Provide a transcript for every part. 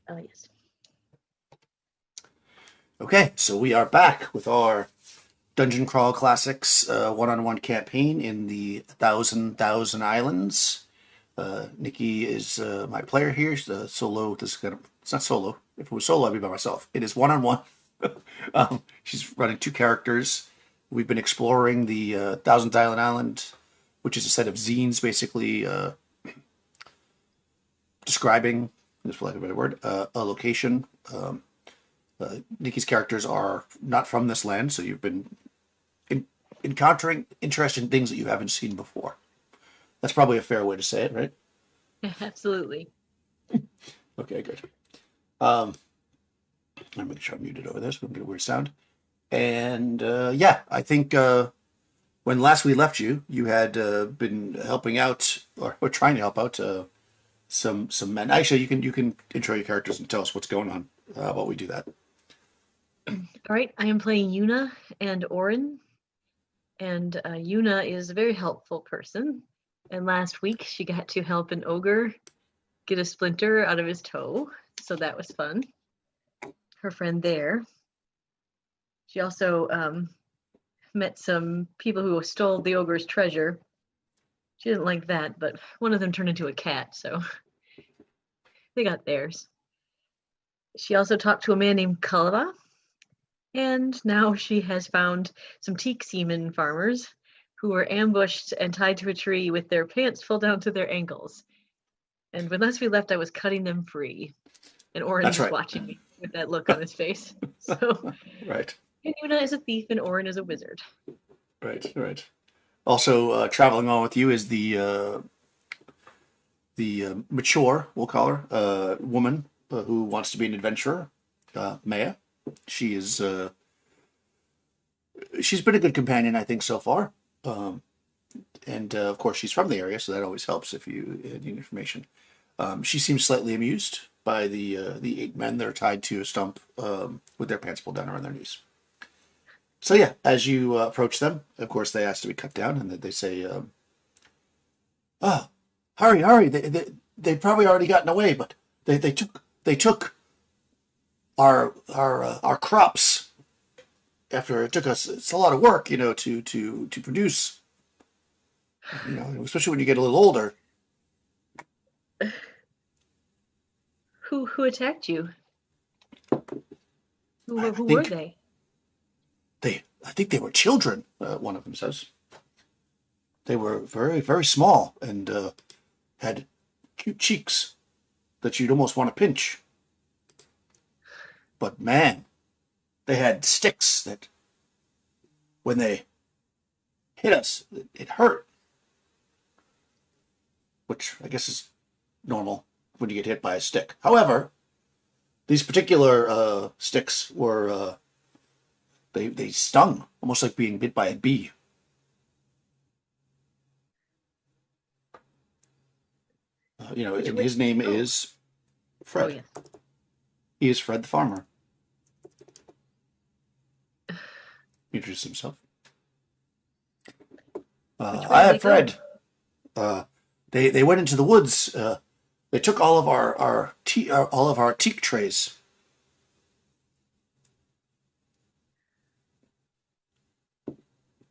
Yes. Okay, so we are back with our Dungeon Crawl Classics one-on-one campaign in the Thousand Islands. Nikki is my player here. She's solo. It's not solo. If it was solo, I'd be by myself. It is one-on-one. She's running two characters. We've been exploring the Thousand Island, which is a set of zines, basically describing, just for lack of a better word, a location. Nikki's characters are not from this land, so you've been in- encountering interesting things that you haven't seen before. That's probably a fair way to say it, right? Absolutely. Okay, good. Um, I'm making sure I'm muted over there so we don't get a weird sound. And yeah, I think when last we left you, you had been helping out or trying to help out some men. Actually, you can intro your characters and tell us what's going on. How about we do that? All right, I am playing Yuna and Orin, and Yuna is a very helpful person. And last week she got to help an ogre get a splinter out of his toe, so that was fun. Her friend there. She also met some people who stole the ogre's treasure. She didn't like that, but one of them turned into a cat, so they got theirs. She also talked to a man named Kalava, and now she has found some teak seaman farmers who were ambushed and tied to a tree with their pants full down to their ankles. And when last we left, I was cutting them free. And Orin's That's just right. watching me with that look on his face. So, Right. and Yuna is a thief and Orin is a wizard. Right. Right. Also, traveling on with you is the mature, we'll call her, woman who wants to be an adventurer, Maya. She is she's been a good companion, I think, so far. Um, and of course, she's from the area, so that always helps if you need information. She seems slightly amused by the eight men that are tied to a stump with their pants pulled down around their knees. So yeah, as you approach them, of course, they ask to be cut down, and they say, "Oh, hurry, hurry! They probably already gotten away, but they took our crops after it took us. It's a lot of work, to produce. Especially when you get a little older. Who attacked you? I, I Who were think they? I think they were children. One of them says they were very very small and had cute cheeks that you'd almost want to pinch. But man, they had sticks that when they hit us, it hurt, which I guess is normal when you get hit by a stick. However, these particular sticks were they stung almost like being bit by a bee. And Which his name oh, is oh Fred. yes. He is Fred the farmer. He introduced himself. Which way I did they have go? Fred. They went into the woods. They took all of all of our teak trays.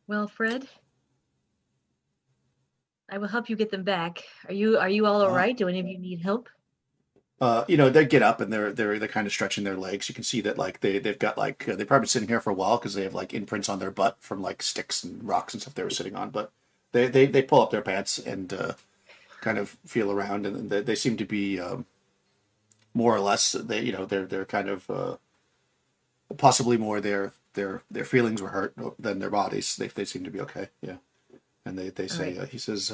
Well, Fred, I will help you get them back. Are you all Uh, right? Do any of you need help? they get up and they're kind of stretching their legs. You can see that like they've got like they've probably been sitting here for a while because they have like imprints on their butt from like sticks and rocks and stuff they were sitting on. But they pull up their pants and kind of feel around, and they seem to be more or less they're kind of possibly more their feelings were hurt than their bodies. They seem to be okay. Yeah, and they All say right. he says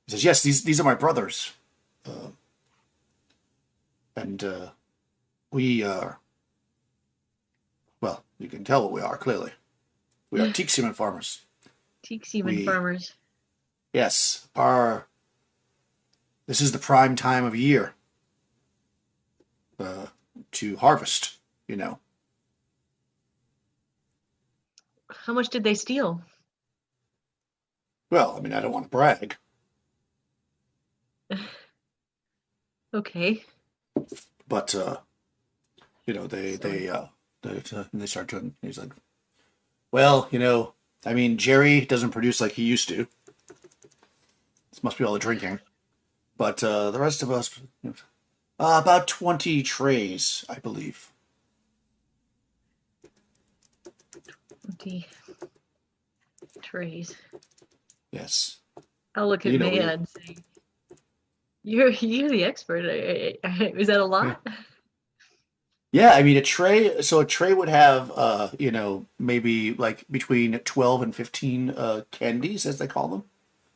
yes, these are my brothers. Uh, and we are, well, you can tell what we are clearly. We are teak seaman farmers. Teak seaman We, farmers. yes, this is the prime time of year uh, to harvest, you know. How much did they steal? Well, I mean, I don't want to brag. Okay. But you know, So they start doing. He's like, well, I mean, Jerry doesn't produce like he used to. This must be all the drinking. But the rest of us, about 20 trays, I believe. 20 trays. Yes. I'll look at You know, Maya and say, "You're the expert. Is that a yeah. lot?" Yeah, I mean so a tray would have maybe like between 12 and 15 candies as they call them,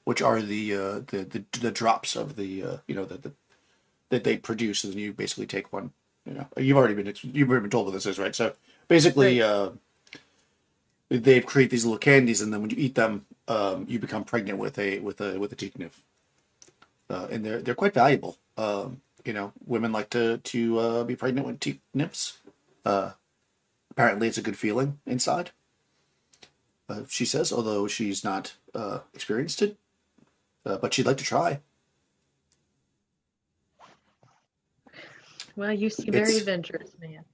which are the drops of that they produce, and then you basically take one. You've already been told what this is, right? So basically Right. they create these little candies, and then when you eat them, you become pregnant with a teak nymph, and they're quite valuable. Women like to be pregnant with teak nymphs. Uh, Apparently, it's a good feeling inside. She says, although she's not experienced it, but she'd like to try. Well, you seem very It's adventurous, man.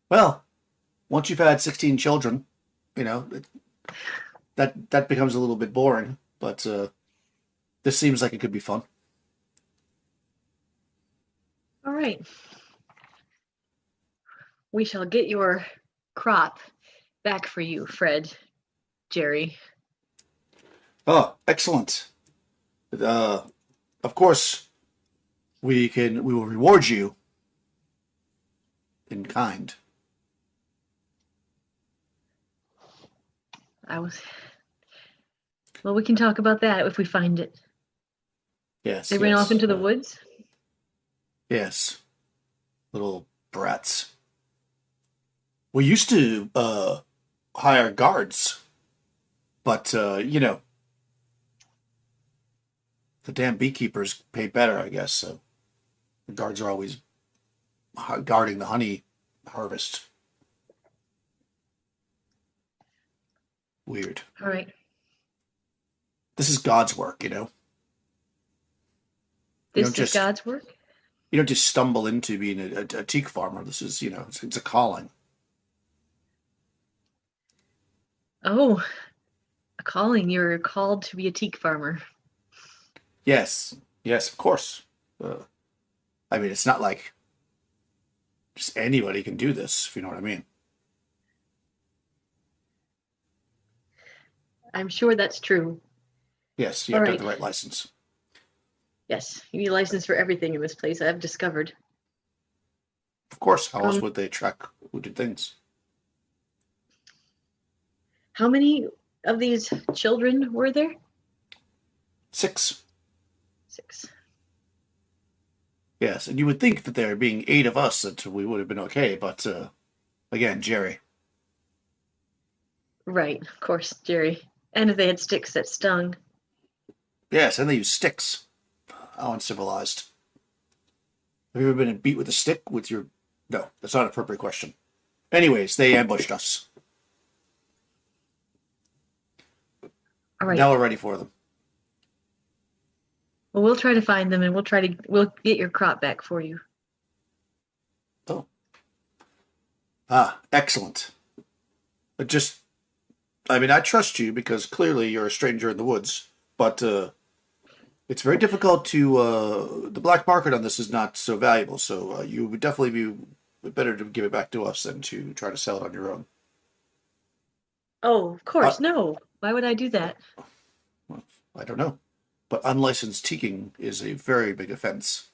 well, once you've had 16 children, you know that becomes a little bit boring. But this seems like it could be fun. All right. We shall get your crop back for you, Fred, Jerry. Oh, excellent. Uh, of course, we will reward you in kind. I was Well, we can talk about that if we find it. Yes, They ran off yes, into the woods? yes. Little brats. We used to hire guards, but the damn beekeepers pay better, I guess. So the guards are always guarding the honey harvest. Weird. All right. This is God's work. You don't This is just God's work? you don't just stumble into being a teak farmer. This is it's a calling. Oh, a calling. You're called to be a teak farmer. Yes, yes, of course. Uh, I mean, it's not like just anybody can do this, if you know what I mean. I'm sure that's true. Yes, you All have to have right. the right license. Yes, you need a license for everything in this place, I've discovered. Of course, how else Um, would they track who did things? how many of these children were there? 6. 6. Yes, and you would think that there being 8 of us that we would have been okay, but again, Jerry. Right, of course, Jerry. And if they had sticks that stung. Yes, and they use sticks. How uncivilized. Have you ever been beat with a stick with your? No, that's not an appropriate question. Anyways, they ambushed us. All right. Now we're ready for them. Well, we'll try to find them and we'll get your crop back for you. Oh, excellent. Just, I mean, I trust you because clearly you're a stranger in the woods, but it's very difficult to. The black market on this is not so valuable, so you would definitely be better to give it back to us than to try to sell it on your own. Oh, of Uh, course, no. Why would I do that? well, I don't know, but unlicensed teaking is a very big offense.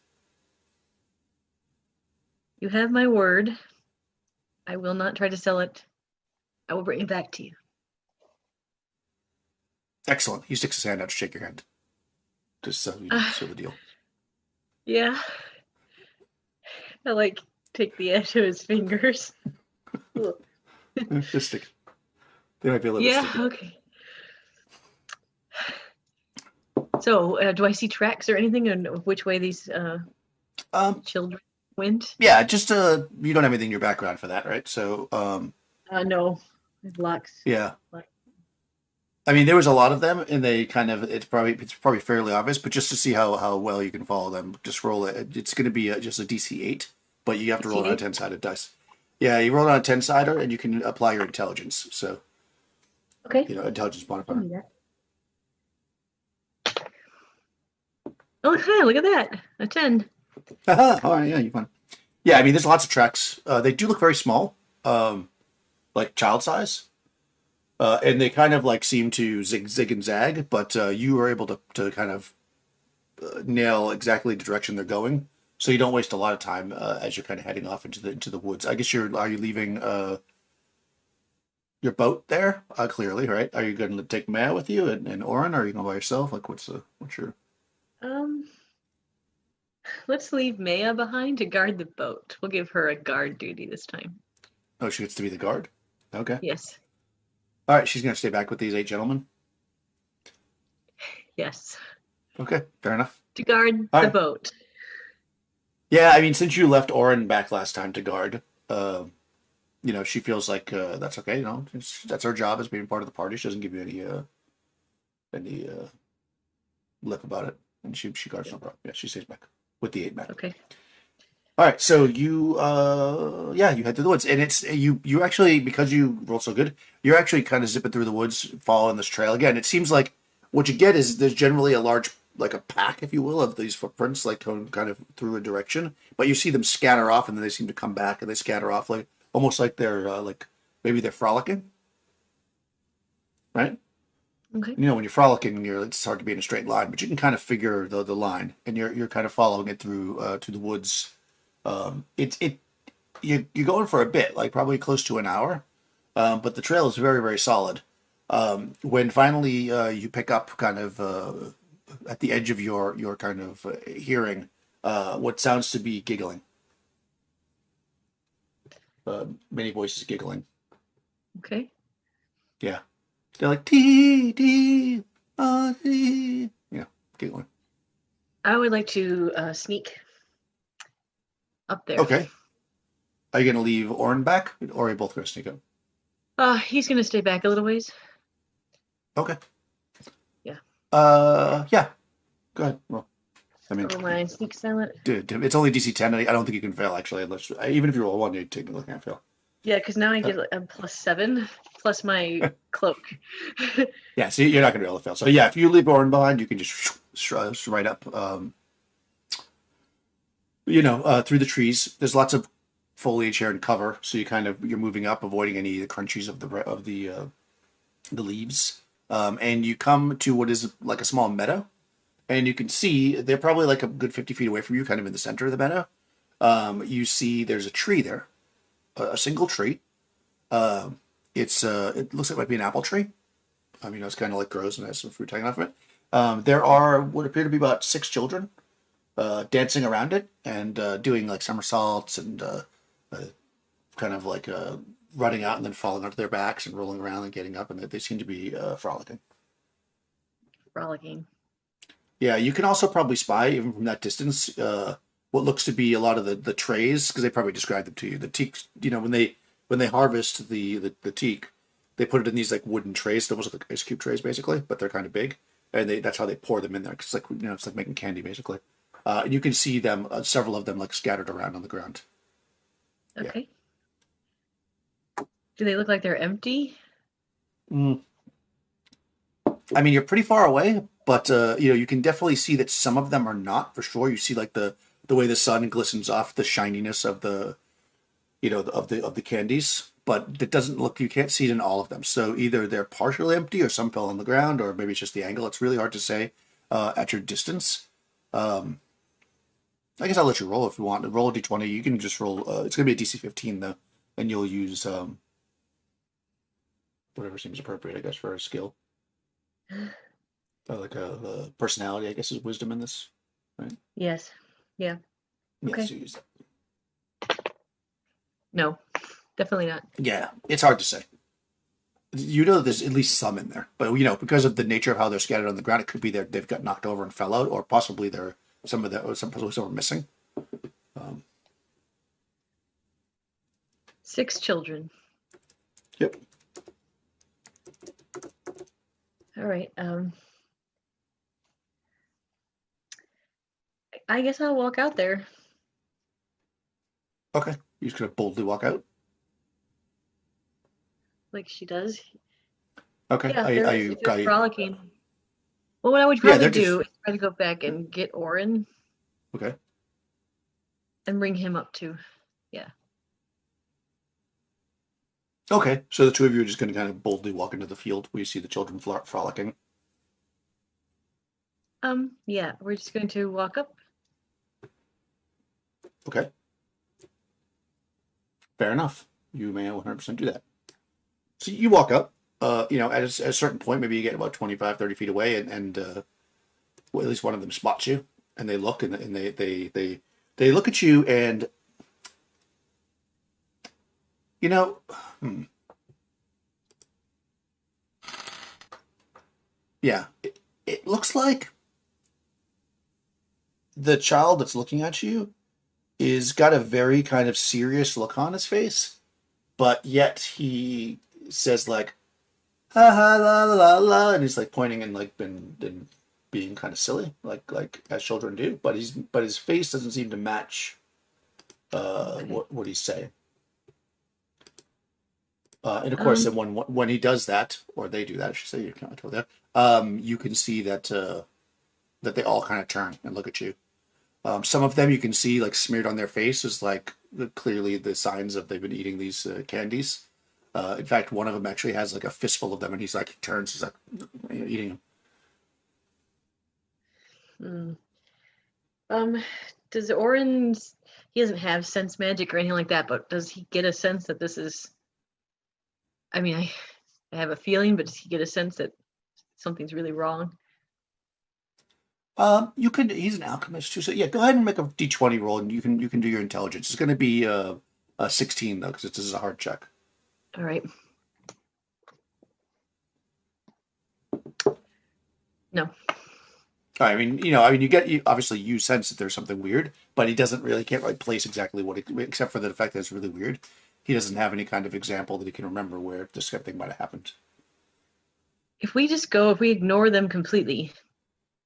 You have my word. I will not try to sell it. I will bring it back to you. Excellent. He sticks his hand out to shake your hand, just so you Uh, seal the deal. yeah, I like take the edge of his fingers. Ugh. Just stick. They might be a little bit Yeah, sticky. okay. So, do I see tracks or anything on which way these Um, children went? yeah, just you don't have anything in your background for that, right? So, No, blocks. yeah. Black. I mean, there was a lot of them, and they kind of it's probably fairly obvious, but just to see how well you can follow them, just roll it. It's going to be just a DC 8, but you have to roll on a See? 10-sided dice. Yeah, you roll on a 10-sider, and you can apply your intelligence. So, Okay. intelligence I can modifier. do that. Oh, hi, look at that. A 10. Haha, all right, yeah, you fun. Yeah, I mean, there's lots of tracks. They do look very small, like child size, and they kind of like seem to zig and zag. But you were able to kind of nail exactly the direction they're going, so you don't waste a lot of time as you're kind of heading off into the woods. I guess are you leaving your boat there? Clearly, right? Are you going to take Maya with you and Oren? Or are you going by yourself? Like, what's your? Um, let's leave Maya behind to guard the boat. We'll give her a guard duty this time. Oh, she gets to be the guard. Okay. Yes. All right. She's going to stay back with these 8 gentlemen. Yes. Okay. Fair enough. To guard All the right. boat. Yeah. I mean, since you left Oren back last time to guard, she feels like that's okay. That's her job as being part of the party. She doesn't give you any lip about it, and she guards no problem. Yeah, she stays back with the 8 men. Okay. All right, so you you head through the woods, and it's you actually, because you roll so good, you're actually kind of zipping through the woods, following this trail again. It seems like what you get is there's generally a large, like a pack, if you will, of these footprints, like going kind of through a direction, but you see them scatter off, and then they seem to come back, and they scatter off like almost like they're like maybe they're frolicking, right? Okay. When you're frolicking, it's hard to be in a straight line, but you can kind of figure the line, and you're kind of following it through to the woods. You're going for a bit, like probably close to an hour, but the trail is very, very solid. When finally you pick up kind of at the edge of your kind of hearing what sounds to be giggling, many voices giggling. Okay. Yeah, they're like tee tee tee, giggling. I would like to sneak up there. Okay, are you gonna leave Orin back, or are you both gonna sneak up? He's gonna stay back a little ways. Okay. Yeah. Yeah. Go ahead. Well, I mean, Oh, my sneak silent. dude, it's only DC 10. I don't think you can fail, actually, unless even if you roll a 1, you technically can't fail. Yeah, because now I get a +7 plus my cloak. Yeah, so you're not going to be able to fail. So yeah, if you leave Orin behind, you can just right up, through the trees. There's lots of foliage here and cover, so you're moving up, avoiding any of the crunchies of the leaves, and you come to what is like a small meadow, and you can see they're probably like a good 50 feet away from you, kind of in the center of the meadow. You see there's a tree there, a single tree. It looks like it might be an apple tree. It's kind of like grows and has some fruit hanging off of it. There are what appear to be about 6 children dancing around it and doing like somersaults and kind of like running out and then falling onto their backs and rolling around and getting up, and they seem to be frolicking. Frolicking. Yeah, you can also probably spy, even from that distance, what looks to be a lot of the trays, because they probably described them to you. The teak, when they harvest the teak, they put it in these like wooden trays, almost like ice cube trays, basically, but they're kind of big, and that's how they pour them in there. Cause it's like making candy, basically. And you can see them, several of them, like scattered around on the ground. Okay. Yeah. Do they look like they're empty? Mm. You're pretty far away, but you can definitely see that some of them are not, for sure. You see like the way the sun glistens off the shininess of the of the candies, but it doesn't look. You can't see it in all of them. So either they're partially empty, or some fell on the ground, or maybe it's just the angle. It's really hard to say at your distance. I guess I'll let you roll if you want. Roll a d20. You can just roll. It's going to be a DC 15 though, and you'll use whatever seems appropriate, I guess, for a skill. Like the personality, I guess, is wisdom in this, right? Yes. Yeah. Okay. Yes, you use that. No, definitely not. Yeah, it's hard to say. There's at least some in there, but because of the nature of how they're scattered on the ground, it could be they've got knocked over and fell out, or possibly some are missing. 6 children. Yep. All right. I guess I'll walk out there. Okay. You're just gonna boldly walk out. like she does. Okay. Yeah, if they're Are you, frolicking. Well, what I would yeah, probably they're do just is try to go back and get Orin okay. and bring him up too. Yeah. Okay. So the two of you are just gonna kind of boldly walk into the field where you see the children frolicking. Yeah, we're just going to walk up. Okay. Fair enough. You may 100% do that. So you walk up. At a certain point, maybe you get about 25, 30 feet away, and well, at least one of them spots you, and they look, and they look at you, and you know, hmm, yeah, it looks like the child that's looking at you is got a very kind of serious look on his face, but yet he says like ha ha la la la la, and he's like pointing and like been being kind of silly, like as children do, but his face doesn't seem to match Okay. what he's saying. And of course, Um, then when he does that, or they do that, I should say, you can't tell that. You can see that they all kind of turn and look at you. Some of them you can see like smeared on their face is like clearly the signs of they've been eating these candies. In fact, one of them actually has like a fistful of them, and he's like he turns, he's like eating them. hmm. Um, does Orin, he doesn't have sense magic or anything like that, but does he get a sense that this is, I mean, I have a feeling, but does he get a sense that something's really wrong? You can. He's an alchemist too, so yeah. Go ahead and make a d20 roll, and you can do your intelligence. It's going to be a 16 though, because this is a hard check. All right. No. I mean, you obviously you sense that there's something weird, but he doesn't really can't like place exactly what it, except for the fact that it's really weird. He doesn't have any kind of example that he can remember where this kind of thing might have happened. If we ignore them completely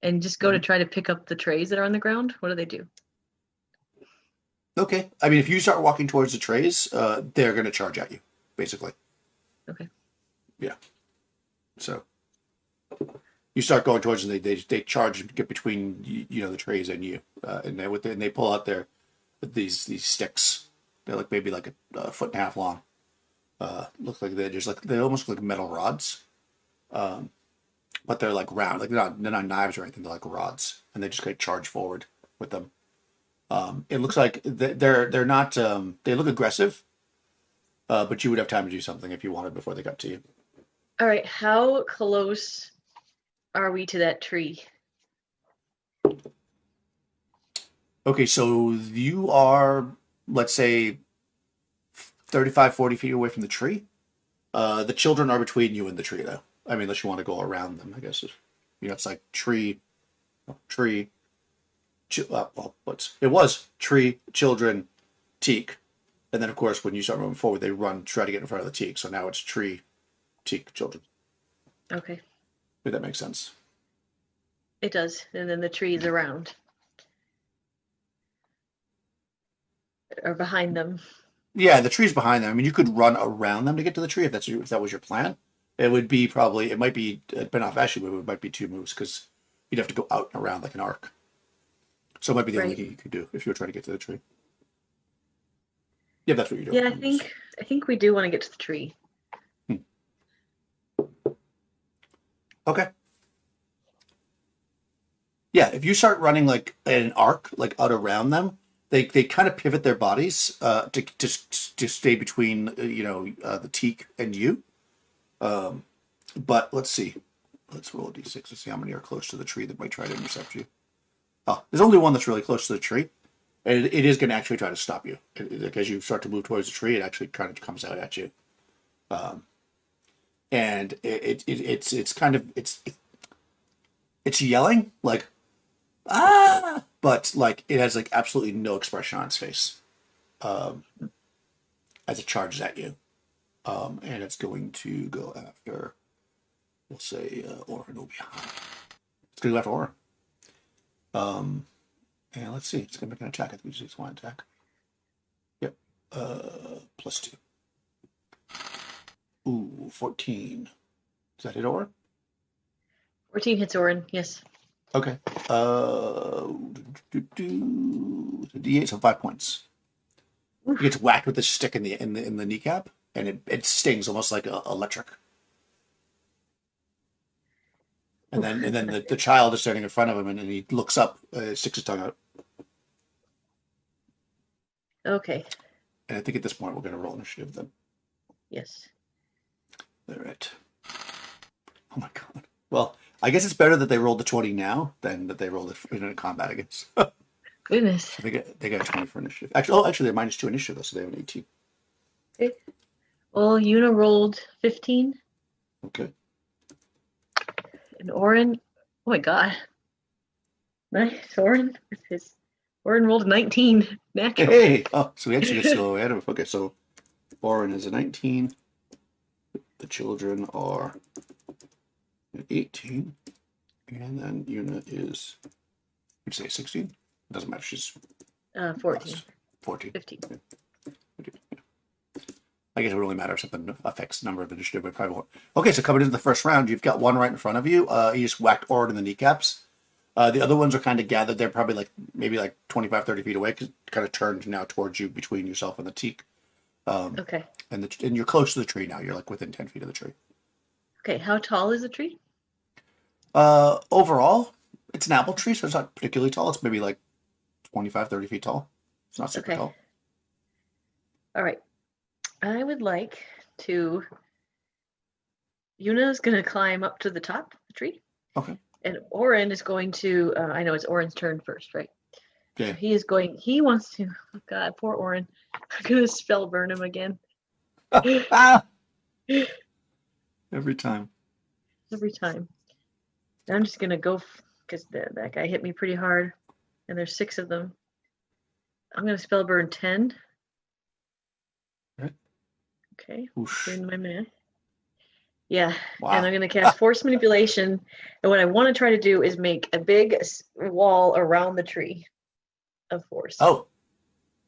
and just go to Mhm. try to pick up the trays that are on the ground, what do they do? Okay, I mean, if you start walking towards the trays, they're going to charge at you, basically. Okay. Yeah. So you start going towards them, they charge and get between the trays and you, and they pull out these sticks. They're like maybe like a foot and a half long. Look like they almost look like metal rods, but they're like round, like they're not knives or anything. They're like rods, and they just kind of charge forward with them. It looks like they're not. They look aggressive, but you would have time to do something if you wanted before they got to you. All right. How close are we to that tree? Okay, so you are, let's say, 35, 40 feet away from the tree. The children are between you and the tree, though. I mean, unless you want to go around them, I guess. It's like tree, well, it was tree, children, teak, and then of course when you start moving forward, they try to get in front of the teak. So now it's tree, teak, children. Okay. If that makes sense. It does. And then the trees around or behind them. Yeah, the tree's behind them. I mean, you could run around them to get to the tree if that was your plan. It might be depending off actually, but it might be two moves because you'd have to go out and around like an arc. So it might be the only Right. thing you could do if you were trying to get to the tree. Yeah, that's what you're Yeah, doing. I think we do want to get to the tree. Hmm. Okay. Yeah, if you start running like an arc, like out around them, they kind of pivot their bodies to stay between the teak and you. Um, but let's see, let's roll a d6 to see how many are close to the tree that might try to intercept you. Oh, there's only one that's really close to the tree, and it is going to actually try to stop you. Like, as you start to move towards the tree, it actually kind of comes out at you, um, and it's kind of it's yelling like ah, but like it has like absolutely no expression on its face um, as it charges at you, and it's going to go after. We'll say Orin will be behind. It's going to go after Orin. Um, and let's see, it's going to make an attack. I think it's one attack. Yep. Plus 2. Ooh, 14. Does that hit Orin? 14 hits Orin. Yes. Okay. D8, so 5 points. He Oof. gets whacked with this stick in the kneecap, and it stings almost like electric. And Oof. then the child is standing in front of him, and he looks up, sticks his tongue out. Okay. And I think at this point we're going to roll initiative then. Yes. All right. Oh my god. Well, I guess it's better that they rolled the 20 now than that they rolled it in a combat, I guess. Goodness. So they got 20 for initiative. Actually, they're -2 initiative though, so they have an 18. Okay. Well, Una rolled 15, Okay. and Orin. Oh my god. Nice. Orin with his. Orin rolled 19 natural. Hey! Oh, so we actually get so ahead of it. Okay, so Orin is a 19. The children are an 18. And then Una is, you'd say 16? It doesn't matter. She's 14. less. 14. 15. I guess it would only matter if something affects the number of initiative, but probably won't. Okay, so coming into the first round, you've got one right in front of you. You just whacked Orin in the kneecaps. The other ones are kind of gathered. They're probably maybe 25, 30 feet away, because kind of turned now towards you between yourself and the teak. Okay. And you're close to the tree now. You're within 10 feet of the tree. Okay. How tall is the tree? Overall, it's an apple tree, so it's not particularly tall. It's maybe 25, 30 feet tall. It's not super tall. All right. I would like to. Yuna's going to climb up to the top of the tree. Okay. And Orin is going to. I know it's Orin's turn first, right? Yeah. So he wants to. Oh God, poor Orin. I'm going to spell burn him again. Ah! Every time. Every time. And I'm just going to go because that guy hit me pretty hard. And there's 6 of them. I'm going to spell burn 10. Right. Okay. Whoosh. Doing my math. Yeah. Wow. And I'm going to cast force manipulation. And what I want to try to do is make a big wall around the tree of force. Oh.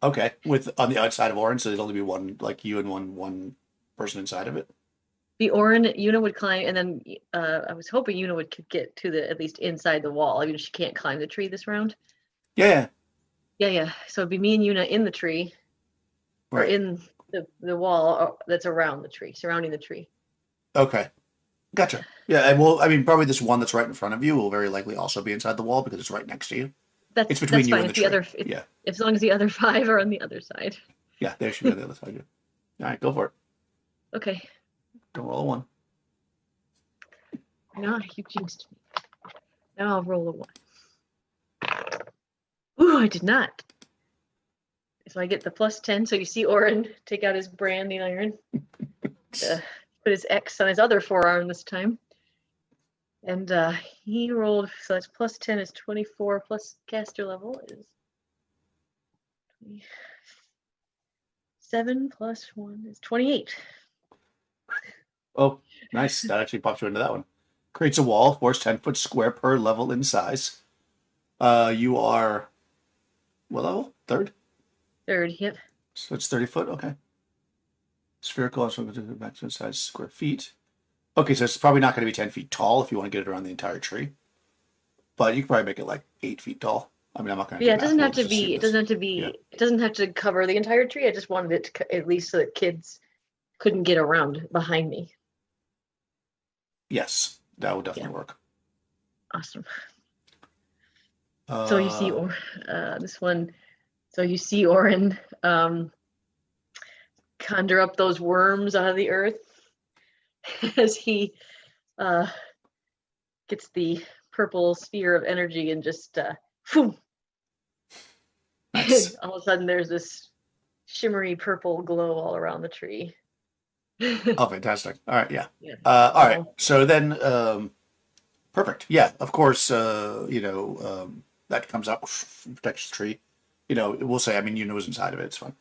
Okay. On the outside of Orin, so there'd only be one, you and one person inside of it. The Orin, Una would climb, and then I was hoping Una would get to at least inside the wall. I mean, she can't climb the tree this round. Yeah. Yeah. So it'd be me and Una in the tree, Right. or in the wall that's around the tree, surrounding the tree. Okay. Gotcha. Yeah, and probably this one that's right in front of you will very likely also be inside the wall because it's right next to you. It's between you fine. and the tree. Yeah. As long as the other 5 are on the other side. Yeah, they should be on the other side. Yeah. All right, go for it. Okay. Don't roll a 1. No, you jinxed me. Now I'll roll a 1. Ooh, I did not. So I get the +10. So you see Orin take out his branding iron, put his X on his other forearm this time. And he rolled, so that's +10 is 24, plus caster level is 27, plus 1 is 28. Oh, nice. That actually pops you into that one. Creates a wall, force 10 foot square per level in size. You are what level? 3rd? 3rd, yep. So it's 30 foot, okay. Spherical, also going to do maximum size square feet. Okay, so it's probably not going to be 10 feet tall if you want to get it around the entire tree. But you can probably make it 8 feet tall. I mean, I'm not going to. Yeah, it doesn't have to be. It doesn't have to be. Yeah. It doesn't have to cover the entire tree. I just wanted it to, at least so that kids couldn't get around behind me. Yes, that would definitely work. Awesome. So you see, this one. So you see Orin conjure up those worms out of the earth as he gets the purple sphere of energy and just boom. Nice. All of a sudden there's this shimmery purple glow all around the tree. Oh, fantastic. All right, yeah. All right, so then perfect. Yeah, of course, that comes up, protects the tree. We'll say, Una was inside of it, it's fine.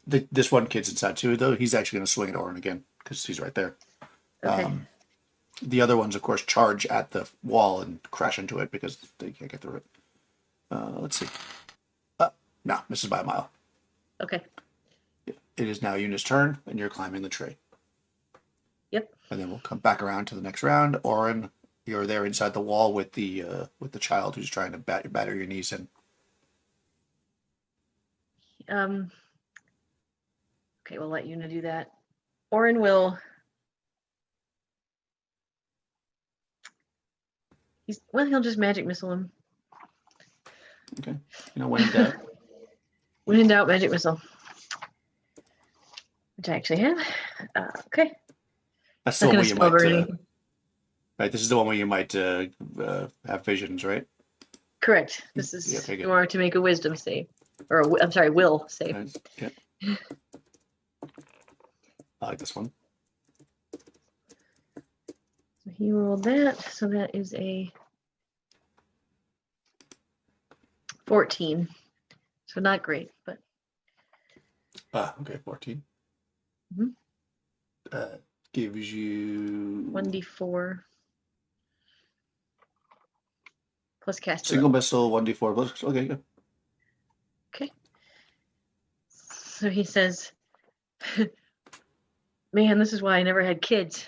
This one kid's inside too, though. He's actually going to swing at Orin again because he's right there. Okay. The other ones, of course, charge at the wall and crash into it because they can't get through it. Let's see. No, misses by a mile. Okay. It is now Yuna's turn, and you're climbing the tree. Yep. And then we'll come back around to the next round. Orin, you're there inside the wall with the child who's trying to batter your knees in. Okay, we'll let Yuna do that. Orin will. He'll just magic missile him. Okay. When in doubt. When in doubt, magic missile. Which I actually have. Okay. That's the Not one gonna where you spell might. anything. Right. This is the one where you might have visions, right? Correct. This is okay, good. in order to make a wisdom save, or I'm sorry, will save. Right. Yeah. I like this one. So he rolled that. So that is a 14. So not great, but. Okay, 14. Mhm. Gives you 1d4 plus cast. single missile, 1d4 plus. Okay, good. Okay. So he says, "Man, this is why I never had kids."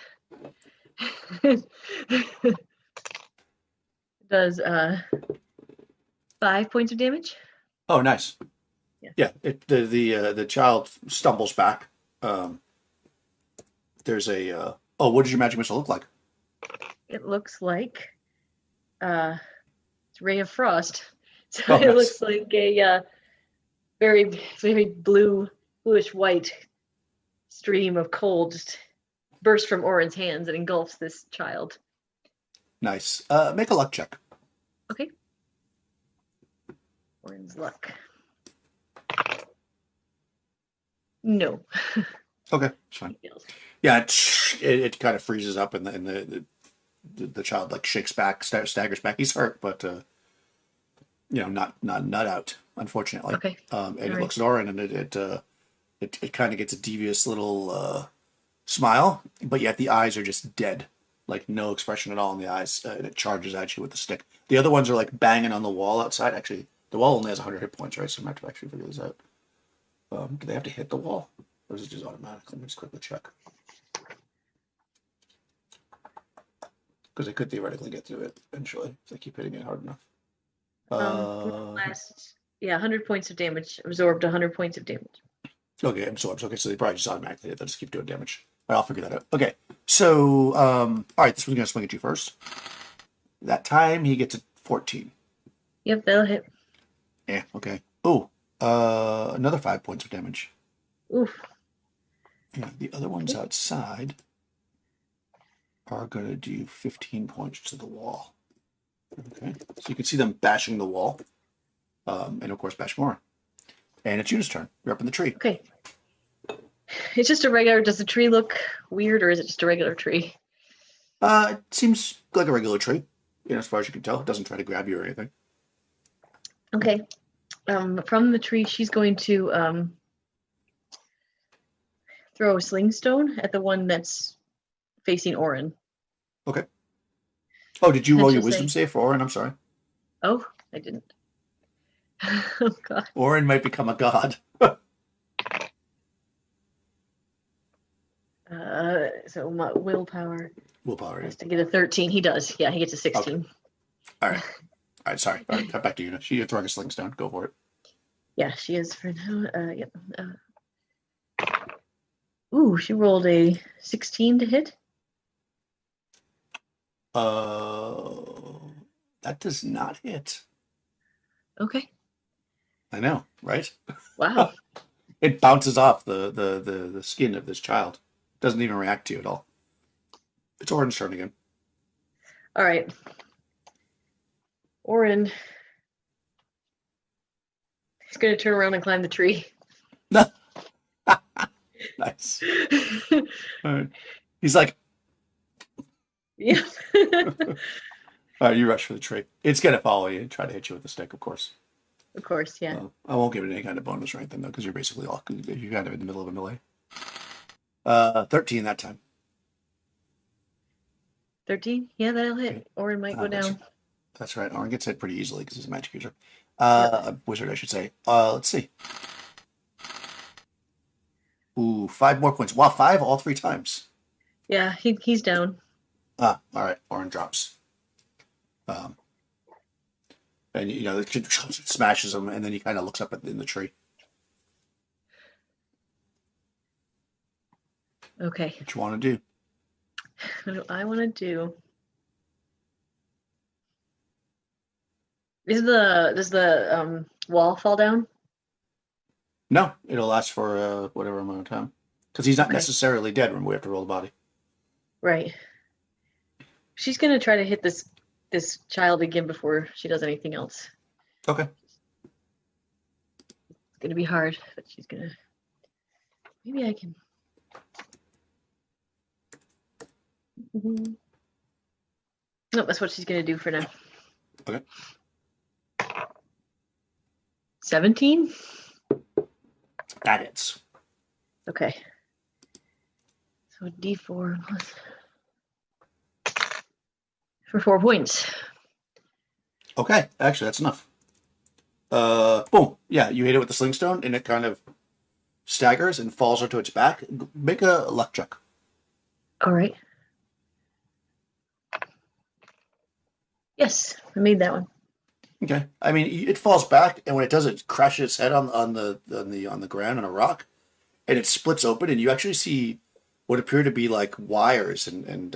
Does 5 points of damage. Oh, nice. Yeah. The child stumbles back. There's a. What does your magic missile look like? It looks like it's Ray of Frost. So Oh, it nice. looks like a very, very bluish white stream of cold just bursts from Orin's hands and engulfs this child. Nice. Make a luck check. Okay. Orin's luck. No. Okay, it's fine. Yeah, it kind of freezes up, and the child like shakes back, staggers back. He's hurt, but not out, unfortunately. Okay. And it looks at Orin, and it kind of gets a devious little smile, but yet the eyes are just dead, like no expression at all in the eyes, and it charges at you with the stick. The other ones are like banging on the wall outside. Actually, the wall only has 100 hit points, right? So I'm gonna have to actually figure this out. Do they have to hit the wall, or is it just automatic? Let me just quickly check. Because they could theoretically get through it eventually if they keep hitting it hard enough. 100 points of damage. Absorbed 100 points of damage. Okay, absorbs. Okay, so they probably just automatically hit. They'll just keep doing damage. All right, I'll figure that out. Okay, so all right, this one's gonna swing at you first. That time he gets a 14. Yep, that'll hit. Yeah. Okay. Oh, another 5 points of damage. Oof. Yeah, the other ones outside are going to do 15 points to the wall. Okay, so you can see them bashing the wall, and of course bash more. And it's Yuna's turn. You're up in the tree. Okay. It's just a regular. Does the tree look weird, or is it just a regular tree? It seems like a regular tree, as far as you can tell. It doesn't try to grab you or anything. Okay. From the tree, she's going to throw a sling stone at the one that's facing Orin. Okay. Oh, did you roll your she'll wisdom save for Orin? I'm sorry. Oh, I didn't. Oh, God. Orin might become a god. So my willpower Willpower. has to get a 13. He does. Yeah, he gets a 16. Okay. All right, sorry. All right, cut back to Yuna. She's throwing a sling stone. Go for it. Yeah, she is for now. Yep. Ooh, she rolled a 16 to hit. That does not hit. Okay. I know, right? Wow. It bounces off the skin of this child. Doesn't even react to you at all. It's Orin's turn again. All right. Orin is going to turn around and climb the tree. Nice. All right. He's like, Yeah. all right, you rush for the tree. It's going to follow you and try to hit you with the stick, of course. Of course, yeah. I won't give it any kind of bonus or anything, though, because you're basically you're kind of in the middle of a melee. 13 that time. 13? Yeah, that'll hit. Okay. Orin might go down. That's right. Orin gets hit pretty easily because he's a magic user. Wizard, I should say. Let's see. Ooh, 5 more points. Wow, five all three times. Yeah, he's down. Ah, all right. Orin drops. Um, and it smashes him, and then he kind of looks up in the tree. Okay. What you want to do? What do I want to do? Does the wall fall down? No, it'll last for whatever amount of time. Because he's not Okay. necessarily dead. Remember, we have to roll the body. Right. She's gonna try to hit this child again before she does anything else. Okay. It's gonna be hard, but she's gonna. Maybe I can. Nope, that's what she's gonna do for now. Okay. 17? That hits. Okay. So D4 plus for 4 points. Okay, actually, that's enough. Boom. Yeah, you hit it with the sling stone, and it kind of staggers and falls onto its back. Make a luck check. All right. Yes, I made that one. Okay. I mean, it falls back, and when it does, it crashes its head on the ground on a rock, and it splits open, and you actually see what appear to be like wires and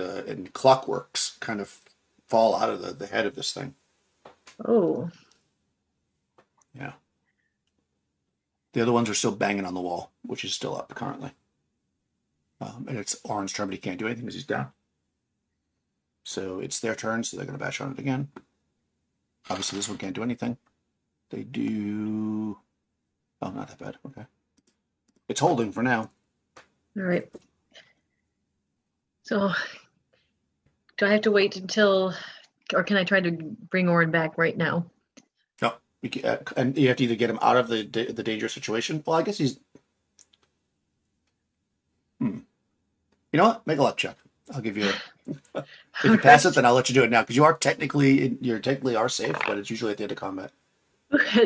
clockworks kind of fall out of the head of this thing. Oh. Yeah. The other ones are still banging on the wall, which is still up currently. And it's Oran's turn, but he can't do anything because he's down. So it's their turn, so they're going to bash on it again. Obviously, this one can't do anything. They do... Oh, not that bad. Okay. It's holding for now. All right. So, do I have to wait until, or can I try to bring Orin back right now? No. And you have to either get him out of the dangerous situation. Well, I guess he's... You know what? Make a luck check. I'll give you a... If you pass it, then I'll let you do it now, because you're technically are safe, but it's usually at the end of combat.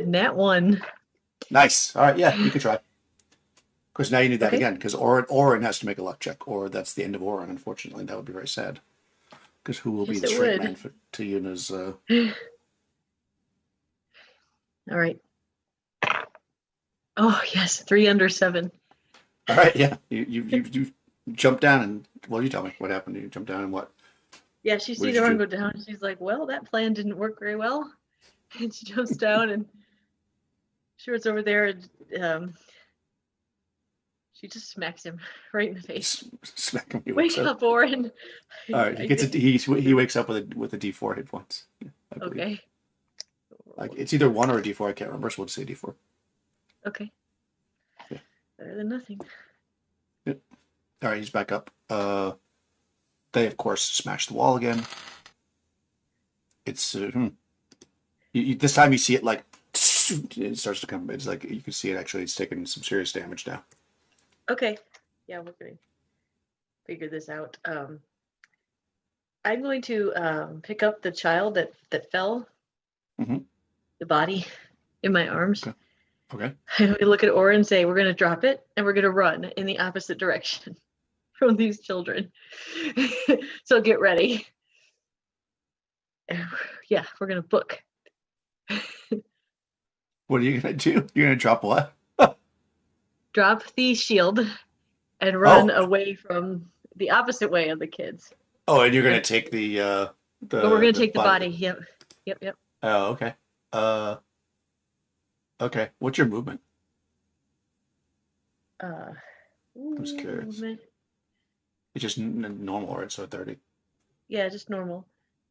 Nat 1. Nice. All right, yeah, you can try. Of course, now you need that Okay. again, because Orin has to make a luck check, or that's the end of Orin, unfortunately. That would be very sad. Because who will be Yes, the it straight would. man to Yuna's... All right. Oh, yes, 3 under 7. All right, yeah. You jump down and... Well, you tell me what happened. You jump down and what? Yeah, she What sees did you Orin do? go down. She's like, well, that plan didn't work very well. And she jumps down and sure it's over there. And she just smacks him right in the face. Smack him. He Wake wakes up. up, Orin. All right, he wakes up with a D4 hit points. Yeah, I believe. Okay. Like, it's either 1 or a D4. I can't remember. So we'll say D4. Okay. Yeah. Better than nothing. Yep. All right, he's back up. They of course smash the wall again. It's this time you see it like it starts to come. It's like you can see it actually. It's taking some serious damage now. Okay. Yeah, we're gonna figure this out. I'm going to pick up the child that fell. Mhm. The body in my arms. Okay. Okay. And we look at Orin and say, we're going to drop it and we're going to run in the opposite direction from these children. So get ready. Yeah, we're going to book. What are you gonna do? You're gonna drop what? Drop the shield and run Oh. away from the opposite way of the kids. Oh, and you're gonna take the But we're going to take the body. Yep. Yep. Oh, okay. Okay. What's your movement? I'm just curious. It's just normal, right? So 30. Yeah, just normal.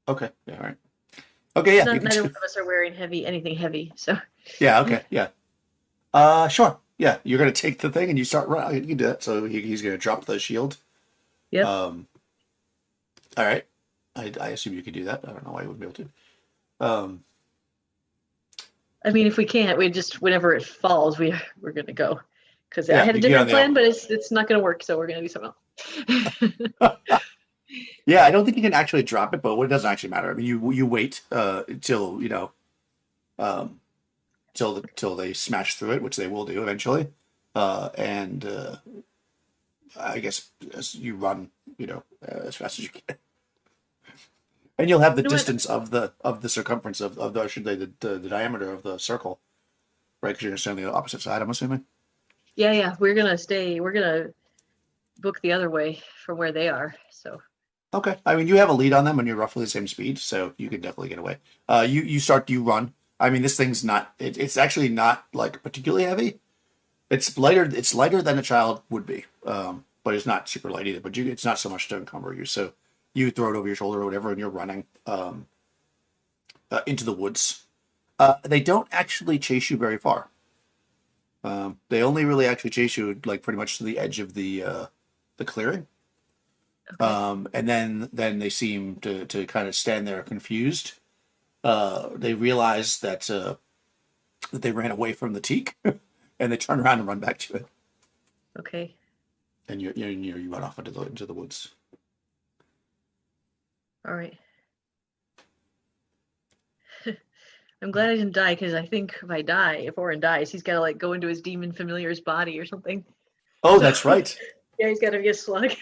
Okay. Yeah. All right. Okay. Yeah. Neither one of us are wearing anything heavy. So. Yeah. Okay. Yeah. Sure. Yeah. You're gonna take the thing and you start running. You can do that. So he's gonna drop the shield. Yep. All right. I assume you could do that. I don't know why you wouldn't be able to. I mean, if we can't, we just whenever it falls, we're gonna go. Because Yeah, I had a you get on different the plan, but it's not gonna work. So we're gonna do something else. Yeah, I don't think you can actually drop it, but it doesn't actually matter. I mean, you wait till till they smash through it, which they will do eventually. and I guess as you run, as fast as you can, and you'll have the You know what? distance of the circumference of the I should say the diameter of the circle, right? Because you're going to stand on the opposite side. I'm assuming. Yeah, yeah. We're gonna book the other way from where they are. So Okay. I mean, you have a lead on them, and you're roughly the same speed, so you can definitely get away. You run. I mean, this thing's not. It's actually not like particularly heavy. It's lighter. It's lighter than a child would be, but it's not super light either. But it's not so much to encumber you. So you throw it over your shoulder or whatever, and you're running into the woods. They don't actually chase you very far. They only really actually chase you like pretty much to the edge of the clearing. okay, And then they seem to kind of stand there confused. They realize that they ran away from the teak, and they turn around and run back to it. okay. And you run off into the woods. All right. I'm glad I didn't die because I think if Orin dies, he's got to like go into his demon familiar's body or something. Oh, So that's right. yeah, he's got to be a slug.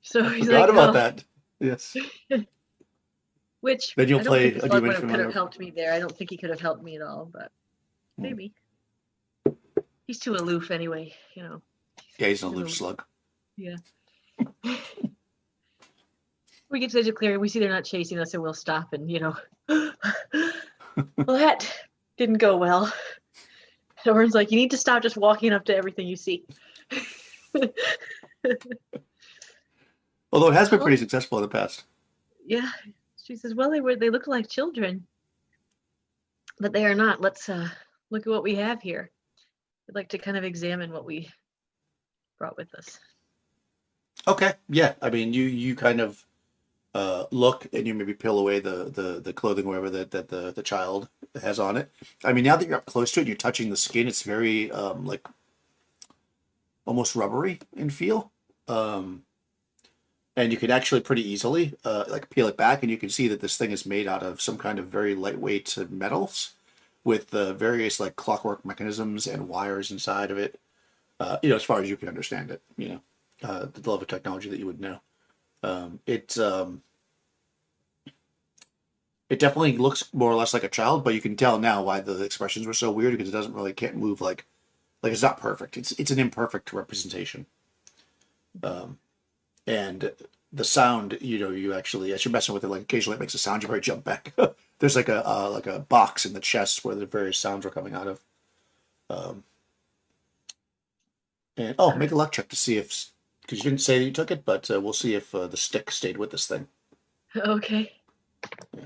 So I he's forgot like, about oh, that. Yes. which Then you'll I don't play think the a slug demon could have familiar. helped me there. I don't think he could have helped me at all, but Hmm. maybe. He's too aloof anyway, Yeah, he's an He's an aloof aloof. slug. Yeah. We get to the edge of clearing, we see they're not chasing us, and we'll stop and, well, that didn't go well. Orin's like, you need to stop just walking up to everything you see. Although it has been Well, pretty successful in the past. yeah. She says, well, they look like children, but they are not. Let's look at what we have here. I'd like to kind of examine what we brought with us. Okay. Yeah. I mean, you kind of look and you maybe peel away the clothing, whatever that the child has on it. I mean, now that you're up close to it, you're touching the skin. It's very like almost rubbery in feel. Um, and you can actually pretty easily like peel it back, and you can see that this thing is made out of some kind of very lightweight metals with various like clockwork mechanisms and wires inside of it. As far as you can understand it, the level of technology that you would know. It definitely looks more or less like a child, but you can tell now why the expressions were so weird because it doesn't really can't move like it's not perfect. It's an imperfect representation. Um, and the sound, you actually as you're messing with it, like occasionally it makes a sound. You probably jump back. There's like a box in the chest where the various sounds are coming out of. Um, and All make right. a luck check to see if because you didn't say that you took it, but we'll see if the stick stayed with this thing. Okay. Yeah.